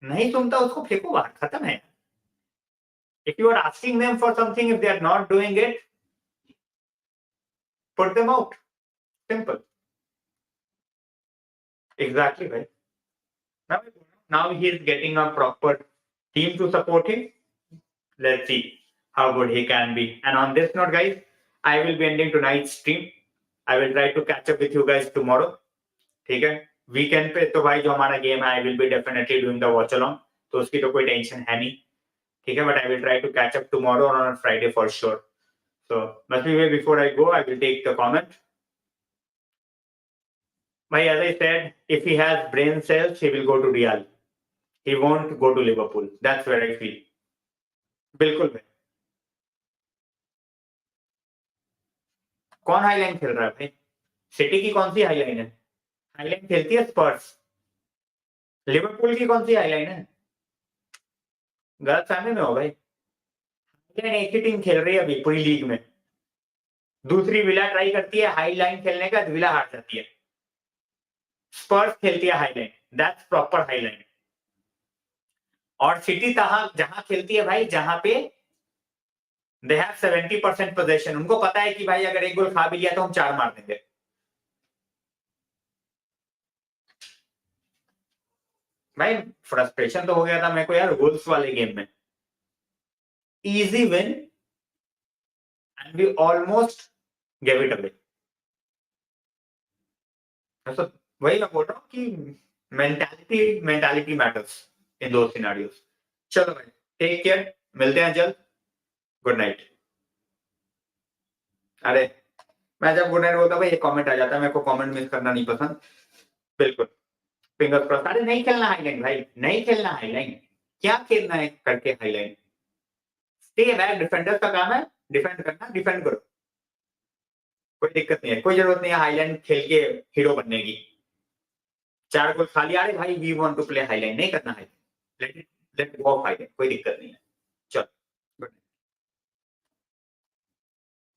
नहीं सुनता उसको फेंको बाहर, खत्म है. If you are asking them for something, if they are not doing it, put them out. Simple. Exactly भाई. Now he is getting a proper team to support him. Let's see how good he can be. And on this note, guys, I will be ending tonight's stream. I will try to catch up with you guys tomorrow. ठीक है, weekend पे तो भाई जो हमारा game है, I will be definitely doing the watch along. तो उसकी तो कोई टेंशन है नहीं. ठीक है, but I will try to catch up tomorrow or on Friday for sure. So, must be way before I go, I will take the comment. Bhai, as I said, if he has brain cells, he will go to Real. he won't go to Liverpool. That's where I feel. बिल्कुल भाई. कौन highline खेल रहा है भाई? City की कौन सी highline है? हाईलाइन खेलती है स्पर्स. लिवरपूल की कौन सी हाईलाइन है? गलत फहमी में हो भाई. एक ही टीम खेल रही है अभी पूरी लीग में. दूसरी विला ट्राई करती है हाई लाइन खेलने का, विला हार जाती है. स्पर्स खेलती है high line. That's proper high line. और सिटी जहां खेलती है भाई, जहां पे दे हैव 70% पोजीशन. उनको पता है कि भाई अगर एक गोल खा भी लिया तो हम 4 मार देंगे. भाई फ्रस्ट्रेशन तो हो गया था मेरे को यार वुल्व्स वाले गेम में. Easy win and we almost give it away. तो वही मैं बोल रहा हूँ कि मेंटालिटी मैटर्स इन दो सिनेरियोस. चलो भाई, टेक केयर, मिलते हैं जल्द. Good night. अरे मैं जब गुड नाइट बोलता हूँ भाई एक कमेंट आ जाता है, मेरे को कमेंट मिस करना नहीं पसंद. बिल्कुल. Finger cross. अरे नहीं खेलना हाईलाइन भाई, नहीं खेलना हाईलाइन. क्या खेलना है करके हाईलाइन? Stay back. डिफेंडर का काम है डिफेंड करना. डिफेंड करो, कोई दिक्कत नहीं है. कोई जरूरत नहीं है हाईलाइन खेल के हीरो बनने की. 4 गोल खा लिया, अरे भाई we want to play high line. नहीं करना है. लेट गो ऑफ हाईलाइन, कोई दिक्कत नहीं है.